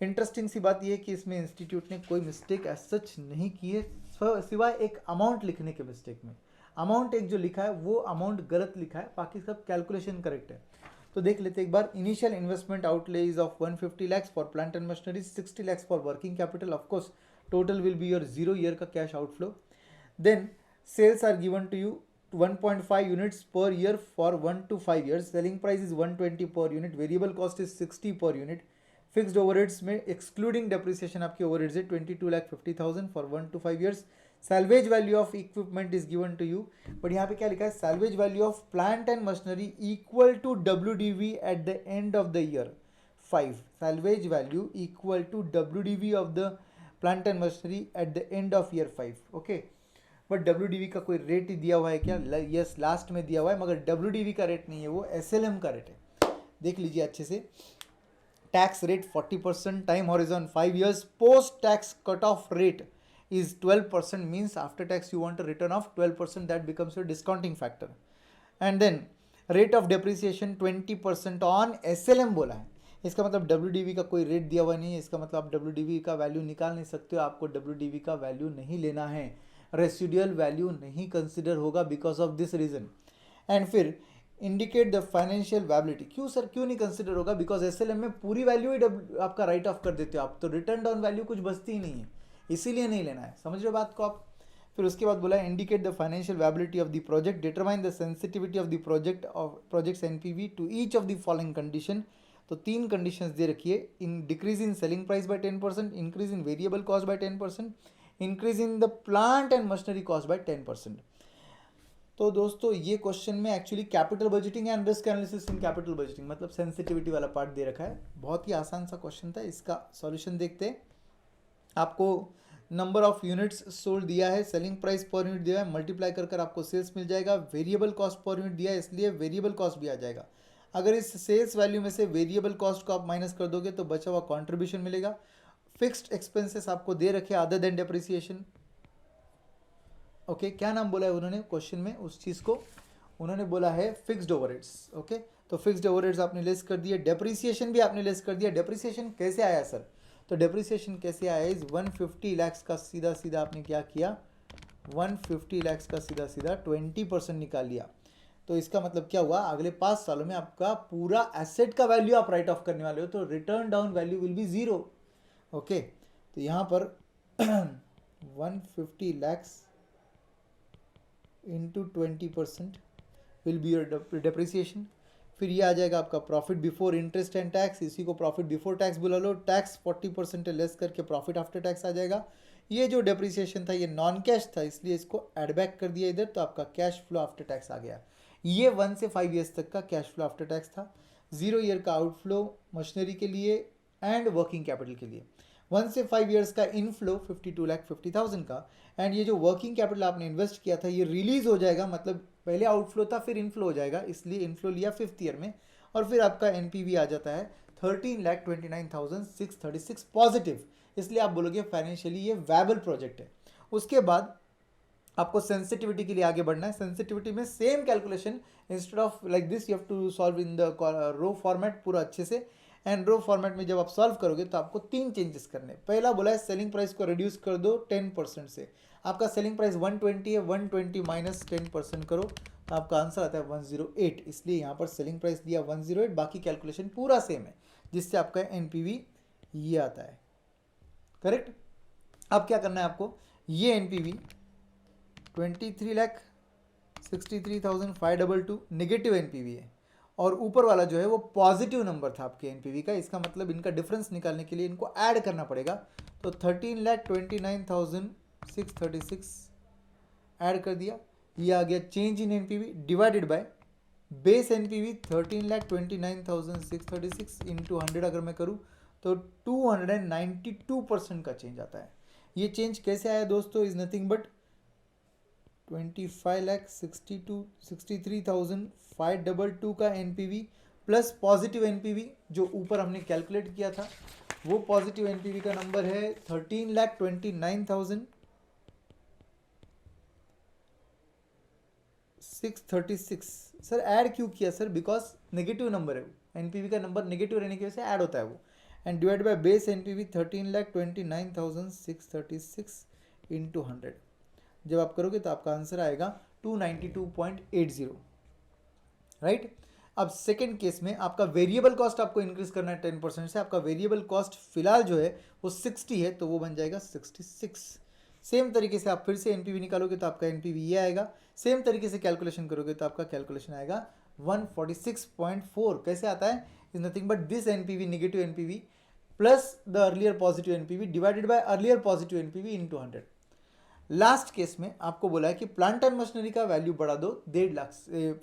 इंटरेस्टिंग सी बात यह है कि इसमें इंस्टीट्यूट ने कोई मिस्टेक एज सच नहीं की है, सिवाय एक अमाउंट लिखने के मिस्टेक में। अमाउंट एक जो लिखा है वो अमाउंट गलत लिखा है, बाकी सब कैलकुलेशन करेक्ट है। तो देख लेते एक बार। Initial investment outlay is of 150 lakhs for plant and machinery, 60 lakhs for working capital. Of course total will be your 0 year का cash outflow. Then sales are given to you 1.5 units per year for 1 to 5 years. Selling price is 120 per unit. Variable cost is 60 per unit. Fixed overheads में excluding depreciation आपके overheads है 22,50,000 for 1 to 5 years. Salvage value of equipment is given to you. but यहाँ पे क्या लिखा है? Salvage value of plant and machinery equal to WDV at the end of the year 5. Salvage value equal to WDV of the plant and machinery at the end of year 5. Okay. But WDV का कोई rate दिया हुआ है क्या? Yes, last में दिया हुआ है, मगर WDV का रेट नहीं है, वो SLM का रेट है। देख लीजिए अच्छे से। Tax rate 40%, time horizon 5 years, post tax cut off rate is 12%, means after tax you want a return of 12%, that becomes your discounting factor. And then rate of depreciation 20% on SLM बोला है। इसका मतलब WDV का कोई rate दिया हुआ नहीं है, इसका मतलब आप WDV का वैल्यू निकाल नहीं सकते हो, आपको WDV का वैल्यू नहीं लेना है, रेसिडुअल वैल्यू नहीं कंसिडर होगा because of this reason. And फिर इंडिकेट द फाइनेंशियल वैबिलिटी। क्यों सर, क्यों नहीं कंसिडर होगा? बिकॉज SLM में पूरी वैल्यू ही आपका राइट ऑफ कर देते हो आप, तो रिटर्न डाउन वैल्यू कुछ बचती ही नहीं है, इसीलिए नहीं लेना है। समझ रहे हो बात को आप? फिर उसके बाद बोला indicate the financial viability of the project, determine the sensitivity of the project's NPV to each of the following condition. तो 3 कंडीशंस दे रखी है। In decrease in selling price by 10%, increase in variable cost by 10%, increase in the plant and machinery cost by 10%। तो दोस्तों ये question में actually capital budgeting and risk analysis in capital budgeting, मतलब sensitivity वाला part दे रखा है। बहुत ही आसान सा क्वेश्चन था, इसका सॉल्यूशन देखते हैं। आपको नंबर ऑफ यूनिट्स सोल्ड दिया है, सेलिंग प्राइस पर यूनिट दिया है, मल्टीप्लाई कर आपको सेल्स मिल जाएगा, वेरिएबल कॉस्ट पर यूनिट दिया है इसलिए वेरिएबल कॉस्ट भी आ जाएगा। अगर इस सेल्स वैल्यू में से वेरिएबल कॉस्ट को आप माइनस कर दोगे तो बचा हुआ कॉन्ट्रीब्यूशन मिलेगा। फिक्स्ड एक्सपेंसेस आपको दे रखे अदर देन डेप्रिसिएशन। ओके, क्या नाम बोला है उन्होंने क्वेश्चन में? उस चीज़ को उन्होंने बोला है फिक्स्ड ओवरहेड्स। ओके, तो फिक्स्ड ओवरहेड्स आपने लेस कर दिया, डेप्रिसिएशन भी आपने लेस कर दिया। डेप्रिसिएशन कैसे आया सर? तो डेप्रिसिएशन कैसे आया? इस 150 lakhs का सीधा सीधा आपने क्या किया? 150 lakhs का सीधा सीधा 20% निकाल लिया। तो इसका मतलब क्या हुआ? अगले 5 सालों में आपका पूरा एसेट का वैल्यू आप राइट ऑफ करने वाले हो, तो return down value will B 0। Okay, तो यहाँ पर 150 lakhs into 20% will be your depreciation. फिर ये आ जाएगा आपका profit before interest and tax, इसी को प्रॉफिट बिफोर टैक्स बुला लो। टैक्स 40% लेस करके प्रॉफिट आफ्टर टैक्स आ जाएगा। ये जो डेप्रिसिएशन था ये नॉन कैश था, इसलिए इसको एड बैक कर दिया इधर, तो आपका कैश फ्लो आफ्टर टैक्स आ गया। ये 1 से 5 years तक का कैश फ्लो आफ्टर टैक्स था। 0 year का आउटफ्लो मशीनरी के लिए एंड वर्किंग कैपिटल के लिए। 1 से 5 years का इनफ्लो 52,50,000 का, एंड ये जो वर्किंग कैपिटल आपने इन्वेस्ट किया था ये रिलीज हो जाएगा, मतलब पहले आउटफ्लो था फिर इनफ्लो हो जाएगा, इसलिए इनफ्लो लिया 5th year में, और फिर आपका NPV आ जाता है 13,29,636 पॉजिटिव, इसलिए आप बोलोगे फाइनेंशियली ये वैबल प्रोजेक्ट है। उसके बाद आपको सेंसिटिविटी के लिए आगे बढ़ना है। सेंसिटिविटी में same calculation, instead of like this you have to solve in the row format पूरा अच्छे से। एंड रो फॉर्मेट में जब आप सॉल्व करोगे तो आपको 3 चेंजेस करने। पहला बोला है सेलिंग प्राइस को रिड्यूस कर दो 10% से। आपका सेलिंग प्राइस 120 है, 120 माइनस 10% करो तो आपका आंसर आता है 108, इसलिए यहाँ पर सेलिंग प्राइस दिया 108, बाकी कैलकुलेशन पूरा सेम है, जिससे आपका NPV ये आता है। करेक्ट? अब क्या करना है आपको? ये NPV 23,63,522 नेगेटिव NPV है, और ऊपर वाला जो है वो पॉजिटिव नंबर था आपके NPV का। इसका मतलब इनका डिफरेंस निकालने के लिए इनको ऐड करना पड़ेगा, तो 13,29,636 ऐड कर दिया, ये आ गया change in NPV divided by base NPV 13,29,636 into 100 अगर मैं करूँ तो 292% का चेंज आता है। ये चेंज कैसे आया दोस्तों? इज नथिंग बट 25,63,522 का NPV प्लस पॉजिटिव एनपीवी जो ऊपर हमने कैलकुलेट किया था, वो पॉजिटिव एनपीवी का नंबर है 13,29,636। सर ऐड क्यों किया सर? बिकॉज नेगेटिव नंबर है वो, एनपीवी का नंबर नेगेटिव रहने की वजह से ऐड होता है वो, and divide by base NPV 13,29,636 into 100। जब आप करोगे तो आपका आंसर आएगा 292.80, राइट। अब सेकेंड केस में आपका वेरिएबल कॉस्ट आपको इंक्रीज करना है 10% से। आपका वेरिएबल कॉस्ट फिलहाल जो है वो 60 है, तो वो बन जाएगा 66। सेम तरीके से आप फिर से एनपीवी निकालोगे तो आपका एनपीवी ये आएगा। सेम तरीके से कैलकुलेशन करोगे तो आपका कैलकुलेशन आएगा 146.4। कैसे आता है? Is nothing but this NPV, negative NPV plus the earlier positive NPV divided by earlier positive NPV into 100। Last case में आपको बोला है कि प्लांट एंड मशीनरी का वैल्यू बढ़ा दो 1.5 लाख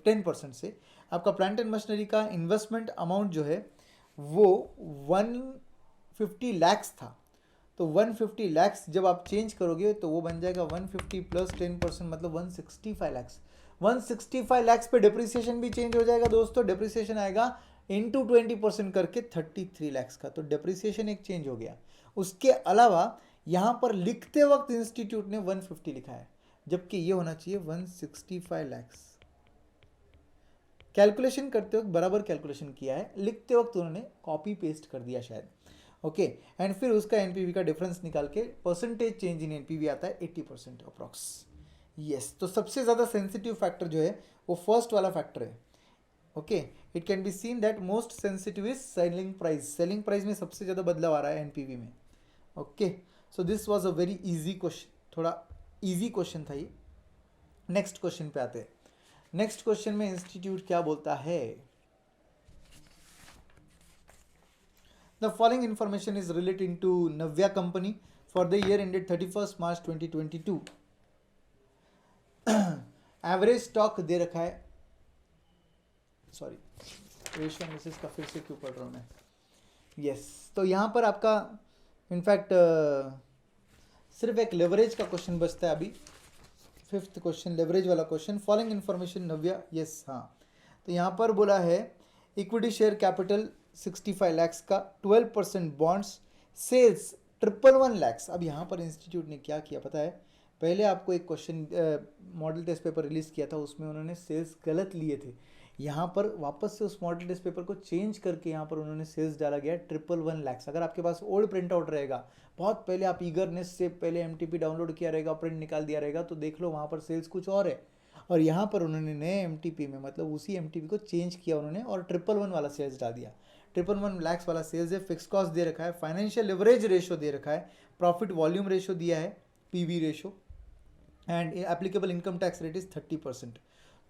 10% से। आपका प्लांट एंड मशीनरी का इन्वेस्टमेंट अमाउंट जो है वो 150 लैक्स था, तो 150 लैक्स जब आप चेंज करोगे तो वो बन जाएगा 150 प्लस 10% मतलब 165 लैक्स। 165 लैक्स पे डिप्रिसिएशन भी चेंज हो जाएगा दोस्तों। डिप्रिसिएशन आएगा इंटू 20% करके 33 लैक्स का, तो डिप्रिसिएशन एक चेंज हो गया। उसके अलावा यहाँ पर लिखते वक्त इंस्टीट्यूट ने 150 लिखा है, जबकि ये होना चाहिए 165 लैक्स। कैलकुलेशन करते वक्त बराबर कैलकुलेशन किया है, लिखते वक्त उन्होंने कॉपी पेस्ट कर दिया शायद, ओके। एंड फिर उसका एनपीवी का डिफरेंस निकाल के परसेंटेज चेंज इन एनपीवी आता है 80% अप्रॉक्स। यस, तो सबसे ज़्यादा सेंसिटिव फैक्टर जो है वो फर्स्ट वाला फैक्टर है, okay. It can be seen that most sensitive is selling price. Selling price में सबसे ज़्यादा बदलाव आ रहा है एनपीवी में, okay. So this was a very easy question, थोड़ा इजी क्वेश्चन था ये। नेक्स्ट क्वेश्चन पे आते हैं। नेक्स्ट क्वेश्चन में इंस्टीट्यूट क्या बोलता है? The following information is relating to Navya company for the year ended 31 March 2022। Average stock दे रखा है, सॉरी रेशियो एनालिसिस का फिर से क्यों पढ़ रहा हूँ मैं? यस, तो यहाँ पर आपका इनफैक्ट सिर्फ एक लेवरेज का क्वेश्चन बचता है अभी। फिफ्थ क्वेश्चन लेवरेज वाला क्वेश्चन। फॉलोइंग इन्फॉर्मेशन नव्या, यस हाँ, तो यहाँ पर बोला है इक्विटी शेयर कैपिटल 65 लैक्स का, 12% बॉन्ड्स, सेल्स 111 लैक्स। अब यहाँ पर इंस्टीट्यूट ने क्या किया पता है? पहले आपको एक question model test paper release किया था, उसमें उन्होंने सेल्स गलत लिए थे। यहाँ पर वापस से उस मॉडल टेस्ट पेपर को चेंज करके यहाँ पर उन्होंने सेल्स डाला गया 111 लैक्स। अगर आपके पास ओल्ड प्रिंट आउट रहेगा, बहुत पहले आप ईगरनेस से पहले एमटीपी डाउनलोड किया रहेगा, प्रिंट निकाल दिया रहेगा, तो देख लो वहाँ पर सेल्स कुछ और है। और यहाँ पर उन्होंने नए एमटीपी में मतलब उसी एमटीपी को चेंज किया उन्होंने और 111 वाला सेल्स डाल दिया। 111 लैक्स वाला सेल्स है। फिक्स कॉस्ट दे रखा है, फाइनेंशियल लिवरेज रेशो दे रखा है, प्रॉफिट वॉल्यूम रेशो दिया है, PV ratio, and applicable income tax rate is 30%।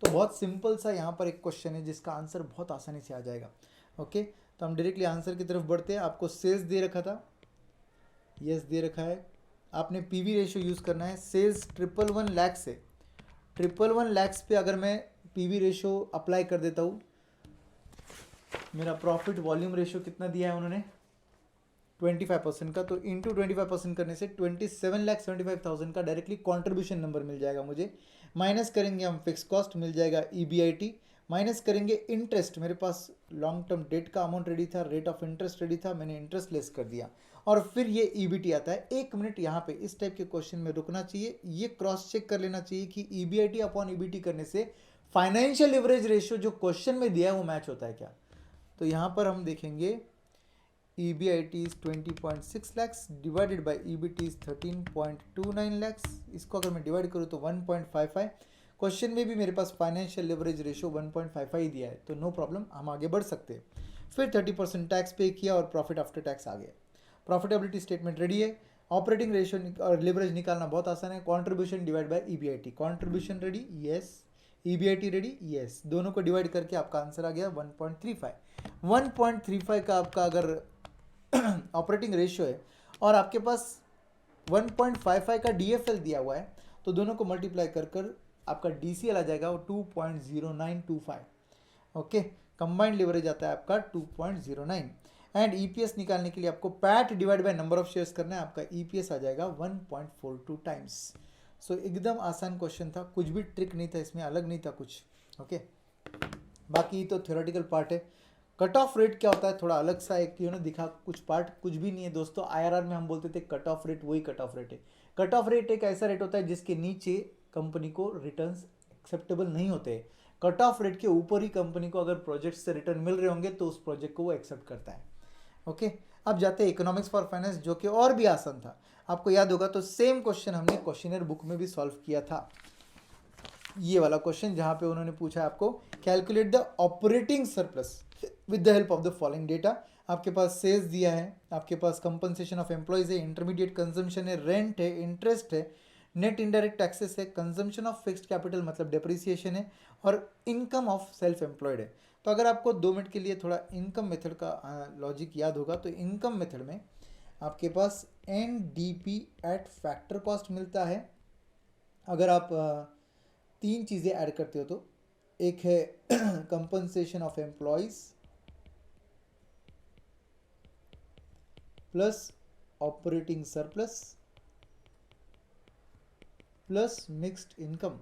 तो बहुत सिंपल सा यहाँ पर एक क्वेश्चन है जिसका आंसर बहुत आसानी से आ जाएगा, ओके। तो हम डायरेक्टली आंसर की तरफ बढ़ते हैं। आपको सेल्स दे रखा था, यस दे रखा है, आपने पीवी रेशियो यूज़ करना है। सेल्स 111 लैक्स है, 111 लैक्स पे अगर मैं पीवी रेशियो अप्लाई कर देता हूँ, मेरा प्रॉफिट वॉल्यूम रेशियो कितना दिया है उन्होंने 25% का, तो इंटू 25% करने से 27,75,000 का डायरेक्टली कॉन्ट्रीब्यूशन नंबर मिल जाएगा मुझे। माइनस करेंगे हम फिक्स कॉस्ट, मिल जाएगा ईबीआईटी, माइनस करेंगे इंटरेस्ट, मेरे पास लॉन्ग टर्म डेट का अमाउंट रेडी था, रेट ऑफ इंटरेस्ट रेडी था, मैंने इंटरेस्ट लेस कर दिया, और फिर ये ईबीटी आता है। एक मिनट यहाँ पे इस टाइप के क्वेश्चन में रुकना चाहिए, ये क्रॉस चेक कर लेना चाहिए कि ईबीआईटी अपॉन ईबीटी करने से फाइनेंशियल लिवरेज रेशियो जो क्वेश्चन में दिया है वो मैच होता है क्या। तो यहाँ पर हम देखेंगे EBIT is 20.6 lakhs divided by EBT is 13.29 lakhs। इसको अगर मैं डिवाइड करूँ तो 1.55। क्वेश्चन में भी मेरे पास फाइनेंशियल लिवरेज रेशियो 1.55 ही दिया है, तो नो प्रॉब्लम, हम आगे बढ़ सकते हैं। फिर 30% टैक्स पे किया और प्रॉफिट आफ्टर टैक्स आ गया। प्रॉफिटेबिलिटी स्टेटमेंट रेडी है। ऑपरेटिंग रेशियो और लिवरेज निकालना बहुत आसान है। Contribution divide by EBIT, contribution ready, yes, EBIT ready, yes, दोनों को डिवाइड करके आपका आंसर आ गया 1.35। 1.35 का आपका अगर ऑपरेटिंग रेशियो है और आपके पास 1.55 का DFL दिया हुआ है, तो दोनों को मल्टीप्लाई कर कर आपका DCL आ जाएगा वो 2.0925, ओके। कंबाइंड लिवरेज आता है आपका 2.09, एंड EPS निकालने के लिए आपको PAT divide by number of shares करना है, आपका EPS आ जाएगा 1.42 टाइम्स। सो एकदम आसान क्वेश्चन था, कुछ भी ट्रिक नहीं था इसमें, अलग नहीं था कुछ, ओके। बाकी तो थ्योरेटिकल पार्ट है, कट ऑफ रेट क्या होता है, थोड़ा अलग सा एक दिखा, कुछ पार्ट कुछ भी नहीं है दोस्तों। आईआरआर में हम बोलते थे कट ऑफ रेट, वही कट ऑफ रेट है। कट ऑफ रेट एक ऐसा रेट होता है जिसके नीचे कंपनी को रिटर्न्स एक्सेप्टेबल नहीं होते। कट ऑफ रेट के ऊपर ही कंपनी को अगर प्रोजेक्ट से रिटर्न मिल रहे होंगे तो उस प्रोजेक्ट को वो एक्सेप्ट करता है। ओके, अब जाते हैं इकोनॉमिक्स फॉर फाइनेंस, जो कि और भी आसान था। आपको याद होगा तो सेम क्वेश्चन हमने क्वेश्चनर बुक में भी सॉल्व किया था। ये वाला क्वेश्चन जहां पे उन्होंने पूछा आपको calculate the operating surplus with the help of the following data. आपके पास सेल्स दिया है, आपके पास कंपनसेशन ऑफ एम्प्लॉयज है, इंटरमीडिएट कंजम्पशन है, रेंट है, इंटरेस्ट है, नेट इनडायरेक्ट टैक्सेस है, कंजम्पशन ऑफ फिक्स्ड कैपिटल मतलब डेप्रिसिएशन है, और इनकम ऑफ सेल्फ एम्प्लॉयड है। तो अगर आपको 2 मिनट के लिए थोड़ा इनकम मेथड का लॉजिक याद होगा तो इनकम मेथड में आपके पास NDP एट फैक्टर कॉस्ट मिलता है। अगर आप 3 चीज़ें ऐड करते हो तो एक है compensation of employees plus operating surplus plus mixed income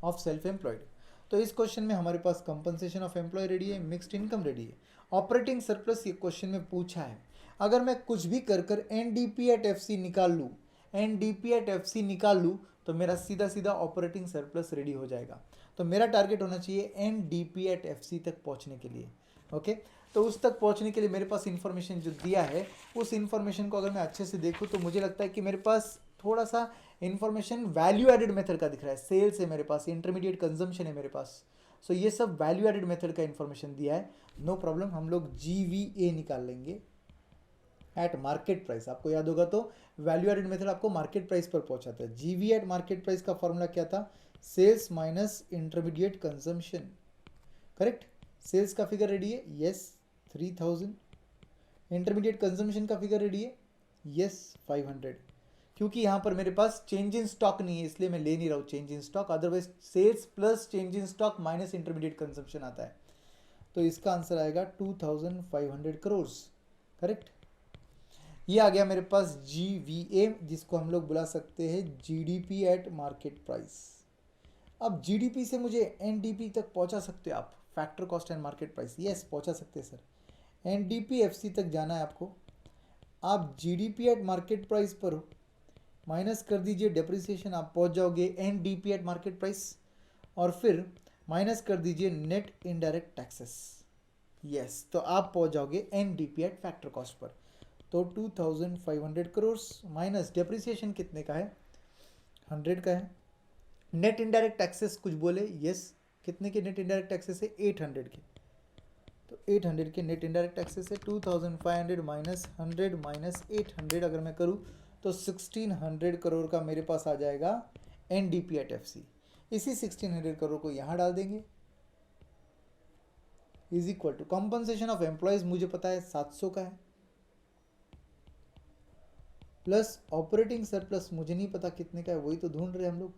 of self employed. तो इस क्वेश्चन में हमारे पास कंपनसेशन ऑफ एम्प्लॉय रेडी है, मिक्स्ड इनकम रेडी है, ऑपरेटिंग सरप्लस ये क्वेश्चन में पूछा है। अगर मैं कुछ भी कर कर NDP एट FC निकाल लूँ, NDP एट FC निकाल लूँ तो मेरा सीधा सीधा ऑपरेटिंग सरप्लस रेडी हो जाएगा। तो मेरा टारगेट होना चाहिए NDP एट FC तक पहुँचने के लिए। ओके, तो उस तक पहुँचने के लिए मेरे पास इन्फॉर्मेशन जो दिया है उस इन्फॉर्मेशन को अगर मैं अच्छे से देखूँ तो मुझे लगता है कि मेरे पास थोड़ा सा इन्फॉर्मेशन वैल्यू एडेड मेथड का दिख रहा है। सेल्स है मेरे पास, इंटरमीडिएट कंजम्पशन है मेरे पास, सो ये सब वैल्यू एडेड मेथड का इन्फॉर्मेशन दिया है। नो प्रॉब्लम, हम लोग GVA निकाल लेंगे एट मार्केट प्राइस। आपको याद होगा तो वैल्यू एडेड मेथड आपको मार्केट प्राइस पर पहुंचाता है। GVA एट मार्केट प्राइस का फॉर्मूला क्या था, sales minus intermediate consumption. Correct, sales का फिगर रेडी है, यस 3000। इंटरमीडिएट कंजम्पशन का फिगर रेडी है, यस 500। क्योंकि यहाँ पर मेरे पास चेंज इन स्टॉक नहीं है इसलिए मैं ले नहीं रहा हूँ change in stock, otherwise sales plus change in stock minus intermediate consumption आता है। तो इसका आंसर आएगा 2500 करोड़। करेक्ट, ये आ गया मेरे पास GVA, जिसको हम लोग बुला सकते हैं GDP एट मार्केट प्राइस। अब GDP से मुझे NDP तक पहुंचा सकते हो आप, factor cost and market price, yes पहुंचा सकते हैं सर। NDP FC तक जाना है आपको, आप GDP एट मार्केट प्राइस पर हो, माइनस कर दीजिए डेप्रिसिएशन, आप पहुंच जाओगे NDP एट मार्केट प्राइस, और फिर माइनस कर दीजिए नेट इनडायरेक्ट टैक्सेस, यस तो आप पहुंच जाओगे NDP eight factor cost per. तो 2500 करोड़ माइनस डेप्रिसिएशन कितने का है, 100 का है। नेट इनडायरेक्ट टैक्सेस कुछ बोले, यस कितने के नेट इनडायरेक्ट टैक्सेस है, 800 के। तो 800 के नेट इनडायरेक्ट टैक्सेस है, 2500 माइनस 100 माइनस 800 अगर मैं करूँ तो 1600 करोड़ का मेरे पास आ जाएगा NDP एट FC। इसी 1600 करोड़ को यहाँ डाल देंगे, is equal to compensation of employees मुझे पता है 700 का है, प्लस ऑपरेटिंग सरप्लस मुझे नहीं पता कितने का है, वही तो ढूंढ रहे हम लोग,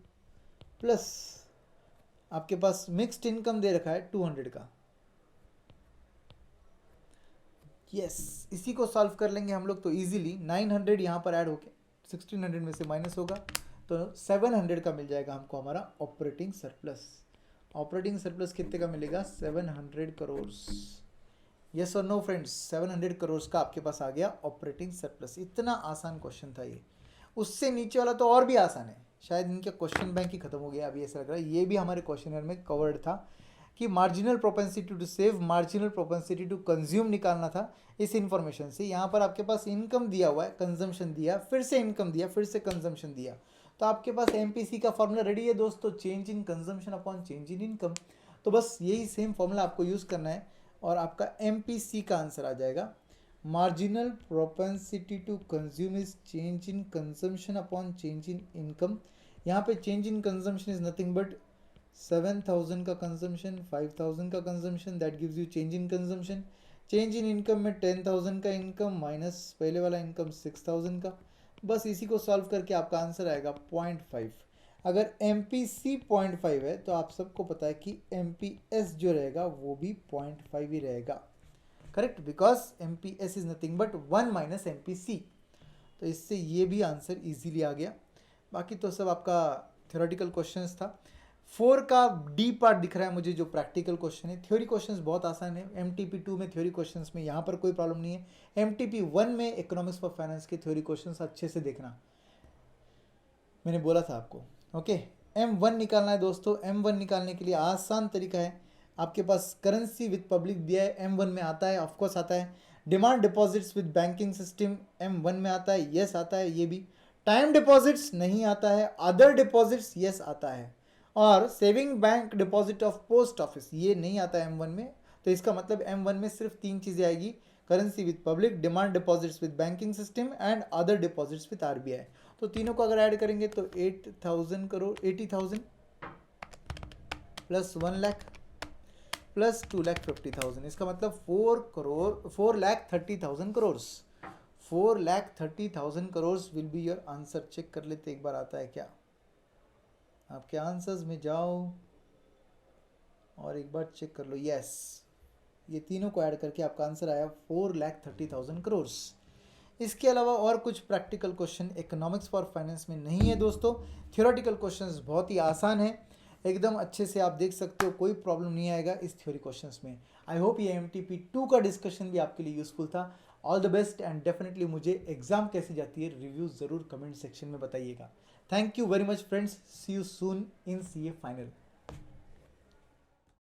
प्लस आपके पास मिक्स्ड इनकम दे रखा है 200 का। यस इसी को सॉल्व कर लेंगे हम लोग तो इजीली। 900 यहाँ पर ऐड होके 1600 में से माइनस होगा तो 700 का मिल जाएगा हमको हमारा ऑपरेटिंग सरप्लस। ऑपरेटिंग सरप्लस कितने का मिलेगा, 700 करोड़। यस और नो फ्रेंड्स, 700 करोड़ का आपके पास आ गया ऑपरेटिंग सरप्लस। इतना आसान क्वेश्चन था ये, उससे नीचे वाला तो और भी आसान है, शायद इनका क्वेश्चन बैंक ही खत्म हो गया अभी ऐसा लग रहा है। ये भी हमारे क्वेश्चनर में कवर्ड था कि marginal propensity to save, marginal propensity to consume निकालना था इस इन्फॉर्मेशन से। यहाँ पर आपके पास इनकम दिया हुआ है, कंजम्पशन दिया, फिर से इनकम दिया, फिर से कंजम्पशन दिया, तो आपके पास MPC का फॉर्मूला रेडी है दोस्तों, change in consumption upon change in income. तो बस यही सेम फॉर्मूला आपको यूज़ करना है और आपका MPC का आंसर आ जाएगा, marginal propensity to consume is change in consumption upon change in income. यहाँ पे change in consumption is nothing but 7000 का कंजम्पशन, 5000 का consumption, that gives you change in consumption. Change in income में 10,000 का income minus पहले वाला income 6,000 का। बस इसी को सॉल्व करके आपका आंसर आएगा 0.5। अगर MPC 0.5 है तो आप सबको पता है कि MPS जो रहेगा वो भी 0.5 ही रहेगा। Correct, because MPS is nothing but 1 minus MPC। तो इससे ये भी आंसर इजीली आ गया। बाकी तो सब आपका थ्योरेटिकल क्वेश्चंस था। 4 का डी पार्ट दिख रहा है मुझे जो प्रैक्टिकल क्वेश्चन है। थ्योरी क्वेश्चंस बहुत आसान है, एमटीपी 2 में थ्योरी क्वेश्चंस में यहाँ पर कोई प्रॉब्लम नहीं है। एमटीपी 1 में इकोनॉमिक्स फॉर फाइनेंस के थ्योरी क्वेश्चंस अच्छे से देखना, मैंने बोला था आपको। ओके, M1 निकालना है दोस्तों। M1 निकालने के लिए आसान तरीका है, आपके पास करेंसी विद पब्लिक दिया है, M1 में आता है, ऑफकोर्स आता है। Demand deposits with banking system M1 में आता है, यस आता है ये भी। टाइम डिपॉजिट्स नहीं आता है, अदर डिपॉजिट्स यस आता है। और saving bank deposit of post office ये नहीं आता है M1 में। तो इसका मतलब M1 में सिर्फ 3 चीज़ें आएगी, currency with public, demand deposits with banking system and other deposits with RBI. तो तीनों को अगर ऐड करेंगे तो 8,000 करोड़, 80,000 प्लस 1 लाख प्लस 2,50,000, इसका मतलब 4,30,000 crore. 4,30,000 crore will be your answer. Check कर लेते एक बार आता है क्या। आपके आंसर्स में जाओ और एक बार चेक कर लो। यस, ये तीनों को ऐड करके आपका आंसर आया 4,30,000 करोड़। इसके अलावा और कुछ practical question economics for finance में नहीं है दोस्तों। थ्योरेटिकल क्वेश्चंस बहुत ही आसान है, एकदम अच्छे से आप देख सकते हो, कोई प्रॉब्लम नहीं आएगा इस थ्योरी क्वेश्चंस में। आई होप ये MTP 2 का डिस्कशन भी आपके लिए यूजफुल था। All the best and definitely मुझे एग्जाम कैसी जाती है रिव्यू ज़रूर कमेंट सेक्शन में बताइएगा। Thank you very much friends, see you soon in CA final.